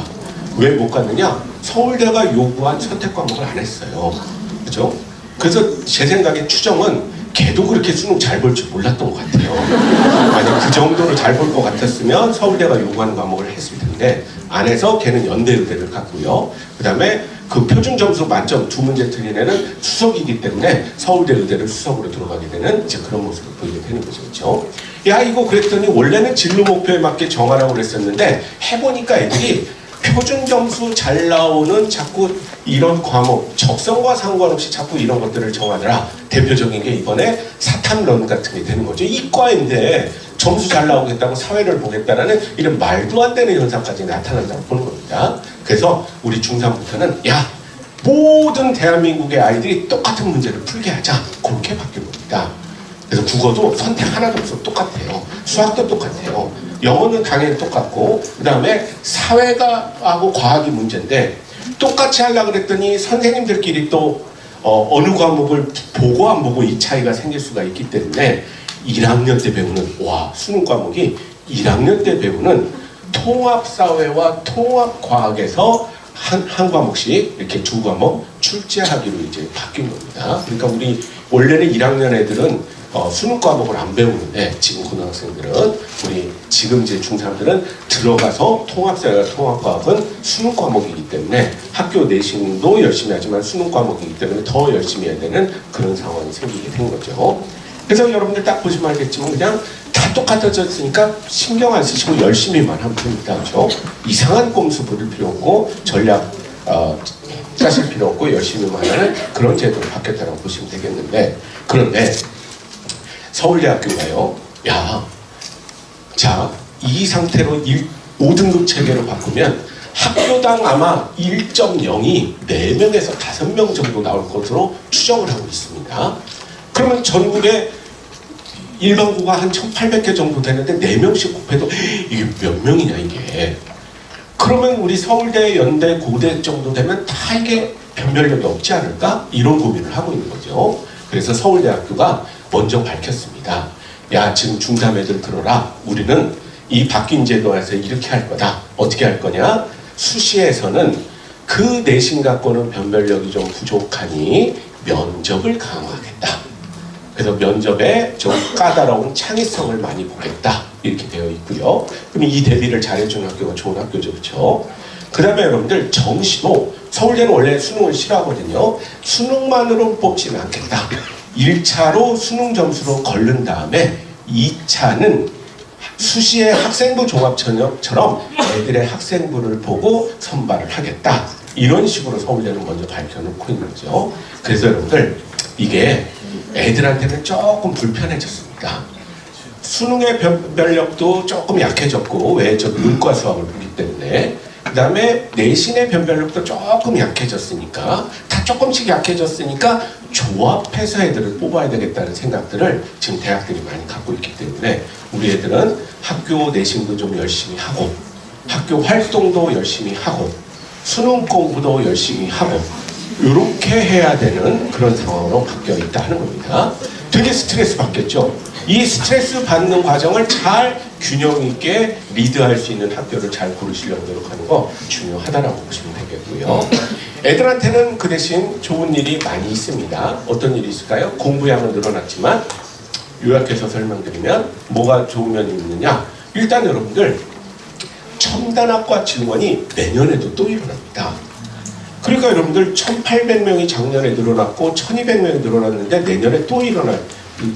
왜 못 갔느냐? 서울대가 요구한 선택 과목을 안 했어요. 그죠? 그래서 제 생각에 추정은 걔도 그렇게 수능 잘 볼 줄 몰랐던 것 같아요. 만약 그 정도로 잘 볼 것 같았으면 서울대가 요구하는 과목을 했을 텐데 안 해서 걔는 연대의대를 갔고요. 그 다음에 그 표준 점수 만점 2문제 틀린 애는 수석이기 때문에 서울대 의대를 수석으로 들어가게 되는 이제 그런 모습을 보이게 되는 거죠. 그렇죠? 야 이거 그랬더니 원래는 진로 목표에 맞게 정하라고 그랬었는데 해보니까 애들이 표준 점수 잘 나오는 자꾸 이런 과목, 적성과 상관없이 자꾸 이런 것들을 정하더라. 대표적인 게 이번에 사탐론 같은 게 되는 거죠. 이과인데 점수 잘 나오겠다고 사회를 보겠다라는 이런 말도 안 되는 현상까지 나타난다고 보는 겁니다. 그래서 우리 중3부터는 야 모든 대한민국의 아이들이 똑같은 문제를 풀게 하자. 그렇게 바뀐 겁니다. 그래서 국어도 선택 하나도 없어 똑같아요. 수학도 똑같아요. 영어는 당연히 똑같고 그 다음에 사회가 하고 과학이 문제인데 똑같이 하려고 그랬더니 선생님들끼리 또 어느 과목을 보고 안 보고 이 차이가 생길 수가 있기 때문에 1학년 때 배우는 수능 과목이 1학년 때 배우는 통합사회와 통합과학에서 한 과목씩 이렇게 2과목 출제하기로 이제 바뀐 겁니다. 그러니까 우리 원래는 1학년 애들은 수능 과목을 안 배우는데 지금 고등학생들은 우리 지금 이제 중3들은 들어가서 통합사회와 통합과학은 수능 과목이기 때문에 학교 내신도 열심히 하지만 수능 과목이기 때문에 더 열심히 해야 되는 그런 상황이 생기게 된 거죠. 그래서 여러분들 딱 보시면 알겠지만 그냥 다 똑같아졌으니까 신경 안 쓰시고 열심히만 하면 됩니다. 그렇죠? 이상한 꼼수 부릴 필요 없고 전략 짜실 필요 없고 열심히만 하는 그런 제도로 바뀌었다고 보시면 되겠는데 그런데 서울대학교가요. 이 상태로 5등급 체계로 바꾸면 학교당 아마 1.0이 4명에서 5명 정도 나올 것으로 추정을 하고 있습니다. 그러면 전국에 일반고가 한 1,800개 정도 되는데 4명씩 곱해도 이게 몇 명이냐 이게. 그러면 우리 서울대, 연대, 고대 정도 되면 다 이게 변별력이 없지 않을까? 이런 고민을 하고 있는 거죠. 그래서 서울대학교가 먼저 밝혔습니다. 야 지금 중3 애들 들어라. 우리는 이 바뀐 제도에서 이렇게 할 거다. 어떻게 할 거냐? 수시에서는 그 내신 갖고는 변별력이 좀 부족하니 면접을 강화하겠다. 그래서 면접에 좀 까다로운 창의성을 많이 보겠다. 이렇게 되어 있고요. 그럼 이 대비를 잘해주는 학교가 좋은 학교죠. 그렇죠? 그 다음에 여러분들 정시도 서울대는 원래 수능을 싫어하거든요. 수능만으로 뽑지는 않겠다. 1차로 수능 점수로 걸른 다음에 2차는 수시의 학생부 종합전형처럼 애들의 학생부를 보고 선발을 하겠다. 이런 식으로 서울대는 먼저 밝혀놓고 있는 거죠. 그래서 여러분들 이게 애들한테는 조금 불편해졌습니다. 수능의 변별력도 조금 약해졌고 왜 저 문과 수학을 보기 때문에 그 다음에 내신의 변별력도 조금 약해졌으니까 다 조금씩 약해졌으니까 조합해서 애들을 뽑아야 되겠다는 생각들을 지금 대학들이 많이 갖고 있기 때문에 우리 애들은 학교 내신도 좀 열심히 하고 학교 활동도 열심히 하고 수능 공부도 열심히 하고 이렇게 해야 되는 그런 상황으로 바뀌어 있다 하는 겁니다. 되게 스트레스 받겠죠. 이 스트레스 받는 과정을 잘 균형 있게 리드할 수 있는 학교를 잘 고르시려고 노력하는 거 중요하다라고 보시면 되겠고요. 애들한테는 그 대신 좋은 일이 많이 있습니다. 어떤 일이 있을까요? 공부량은 늘어났지만 요약해서 설명드리면 뭐가 좋은 면이 있느냐. 일단 여러분들 첨단학과 지원이 내년에도 또 일어납니다. 그러니까 여러분들 1,800명이 작년에 늘어났고 1,200명이 늘어났는데 내년에 또 일어날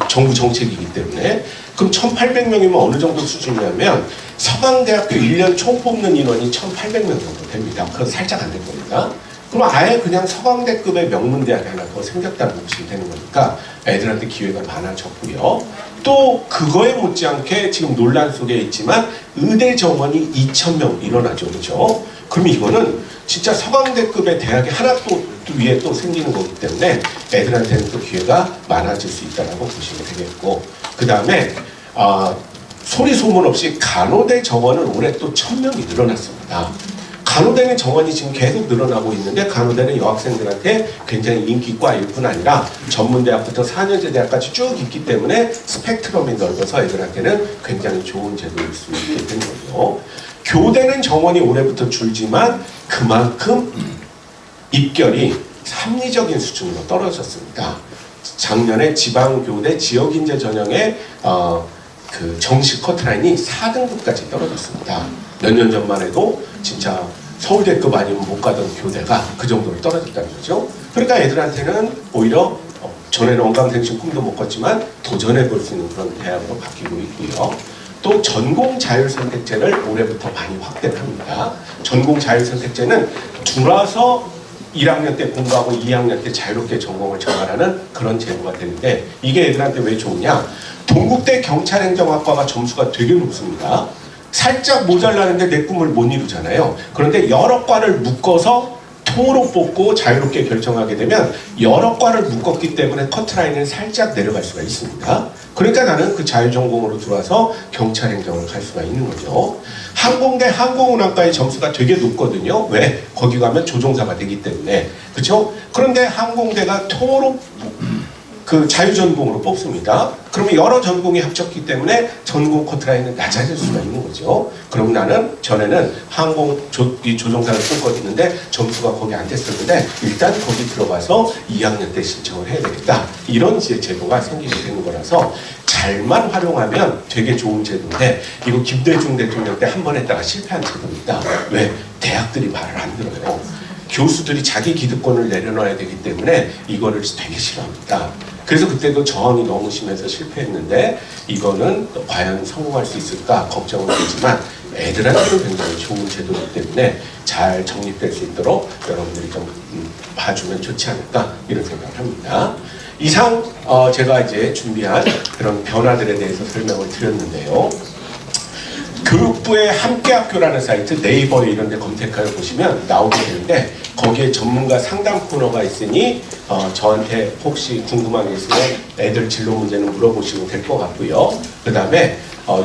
정부 정책이기 때문에 그럼 1,800명이면 어느 정도 수준이냐면 서강대학교 1년 총 뽑는 인원이 1,800명 정도 됩니다. 그래서 살짝 안 될 겁니다. 그럼 아예 그냥 서강대급의 명문대학이 하나 더 생겼다고 보시면 되는 거니까 애들한테 기회가 많아졌고요. 또 그거에 못지않게 지금 논란 속에 있지만 의대 정원이 2,000명 일어나죠. 그렇죠? 그럼 이거는 진짜 서강대급의 대학이 하나 또 위에 또 생기는 거기 때문에 애들한테는 또 기회가 많아질 수 있다고 보시면 되겠고, 그 다음에 소리 소문 없이 간호대 정원은 올해 또 1,000명이 늘어났습니다. 간호대는 정원이 지금 계속 늘어나고 있는데 간호대는 여학생들한테 굉장히 인기과일 뿐 아니라 전문대학부터 4년제 대학까지 쭉 있기 때문에 스펙트럼이 넓어서 애들한테는 굉장히 좋은 제도일 수 있게 된 거죠. 교대는 정원이 올해부터 줄지만 그만큼 입결이 합리적인 수준으로 떨어졌습니다. 작년에 지방교대 지역인재 전형의 그 정시 커트라인이 4등급까지 떨어졌습니다. 몇 년 전만 해도 진짜 서울대급 아니면 못 가던 교대가 그 정도로 떨어졌다는 거죠. 그러니까 애들한테는 오히려 전에는 언감생심 꿈도 못 꿨지만 도전해 볼 수 있는 그런 대학으로 바뀌고 있고요. 또 전공 자율선택제를 올해부터 많이 확대를 합니다. 전공 자율선택제는 들어와서 1학년 때 공부하고 2학년 때 자유롭게 전공을 정하라는 그런 제도가 되는데 이게 애들한테 왜 좋으냐? 동국대 경찰행정학과가 점수가 되게 높습니다. 살짝 모자라는데 내 꿈을 못 이루잖아요. 그런데 여러 과를 묶어서 통으로 뽑고 자유롭게 결정하게 되면 여러 과를 묶었기 때문에 커트라인은 살짝 내려갈 수가 있습니다. 그러니까 나는 그 자유전공으로 들어와서 경찰행정을 갈 수가 있는 거죠. 항공대 항공운항과의 점수가 되게 높거든요. 왜? 거기 가면 조종사가 되기 때문에. 그렇죠? 그런데 항공대가 통으로 그 자유전공으로 뽑습니다. 그러면 여러 전공이 합쳤기 때문에 전공 커트라인은 낮아질 수가 있는 거죠. 그럼 나는 전에는 조종사를 뽑거든데 점수가 거기 안 됐었는데 일단 거기 들어가서 2학년 때 신청을 해야 되겠다. 이런 제도가 생기게 되는 거라서 잘만 활용하면 되게 좋은 제도인데 이거 김대중 대통령 때 한 번 했다가 실패한 제도입니다. 왜? 대학들이 말을 안 들어요. 교수들이 자기 기득권을 내려놔야 되기 때문에 이거를 되게 싫어합니다. 그래서 그때도 저항이 너무 심해서 실패했는데 이거는 과연 성공할 수 있을까 걱정은 되지만 애들한테는 굉장히 좋은 제도이기 때문에 잘 정립될 수 있도록 여러분들이 좀 봐주면 좋지 않을까 이런 생각을 합니다. 이상 제가 이제 준비한 그런 변화들에 대해서 설명을 드렸는데요. 교육부의 함께학교라는 사이트 네이버에 이런 데 검색하여 보시면 나오게 되는데 거기에 전문가 상담 코너가 있으니 저한테 혹시 궁금한 게 있으면 애들 진로 문제는 물어보시면 될 것 같고요. 그 다음에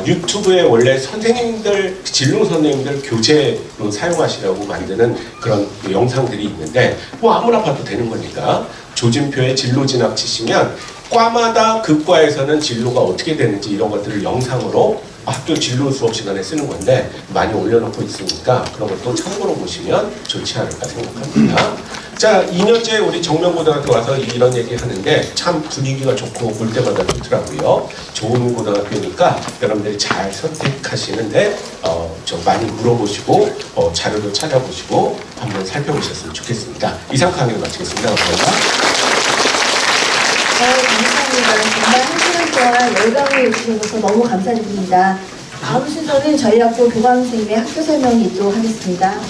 유튜브에 원래 선생님들, 진로 선생님들 교재로 사용하시라고 만드는 그런 영상들이 있는데 뭐 아무나 봐도 되는 거니까 조진표의 진로 진학 치시면 과마다 그 과에서는 진로가 어떻게 되는지 이런 것들을 영상으로 학교 진로 수업 시간에 쓰는 건데 많이 올려놓고 있으니까 그런 것도 참고로 보시면 좋지 않을까 생각합니다. 자, 2년째 우리 정명고등학교 와서 이런 얘기 하는데 참 분위기가 좋고 볼 때마다 좋더라고요. 좋은 고등학교니까 여러분들이 잘 선택하시는데 좀 많이 물어보시고 자료도 찾아보시고 한번 살펴보셨으면 좋겠습니다. 이상 강의를 마치겠습니다. 감사합니다. 감사합니다. 정말 한 시간 동안 열강을 해주신 것을 너무 감사드립니다. 다음 순서는 저희 학교 교감 선생님의 학교 설명이 있도록 하겠습니다.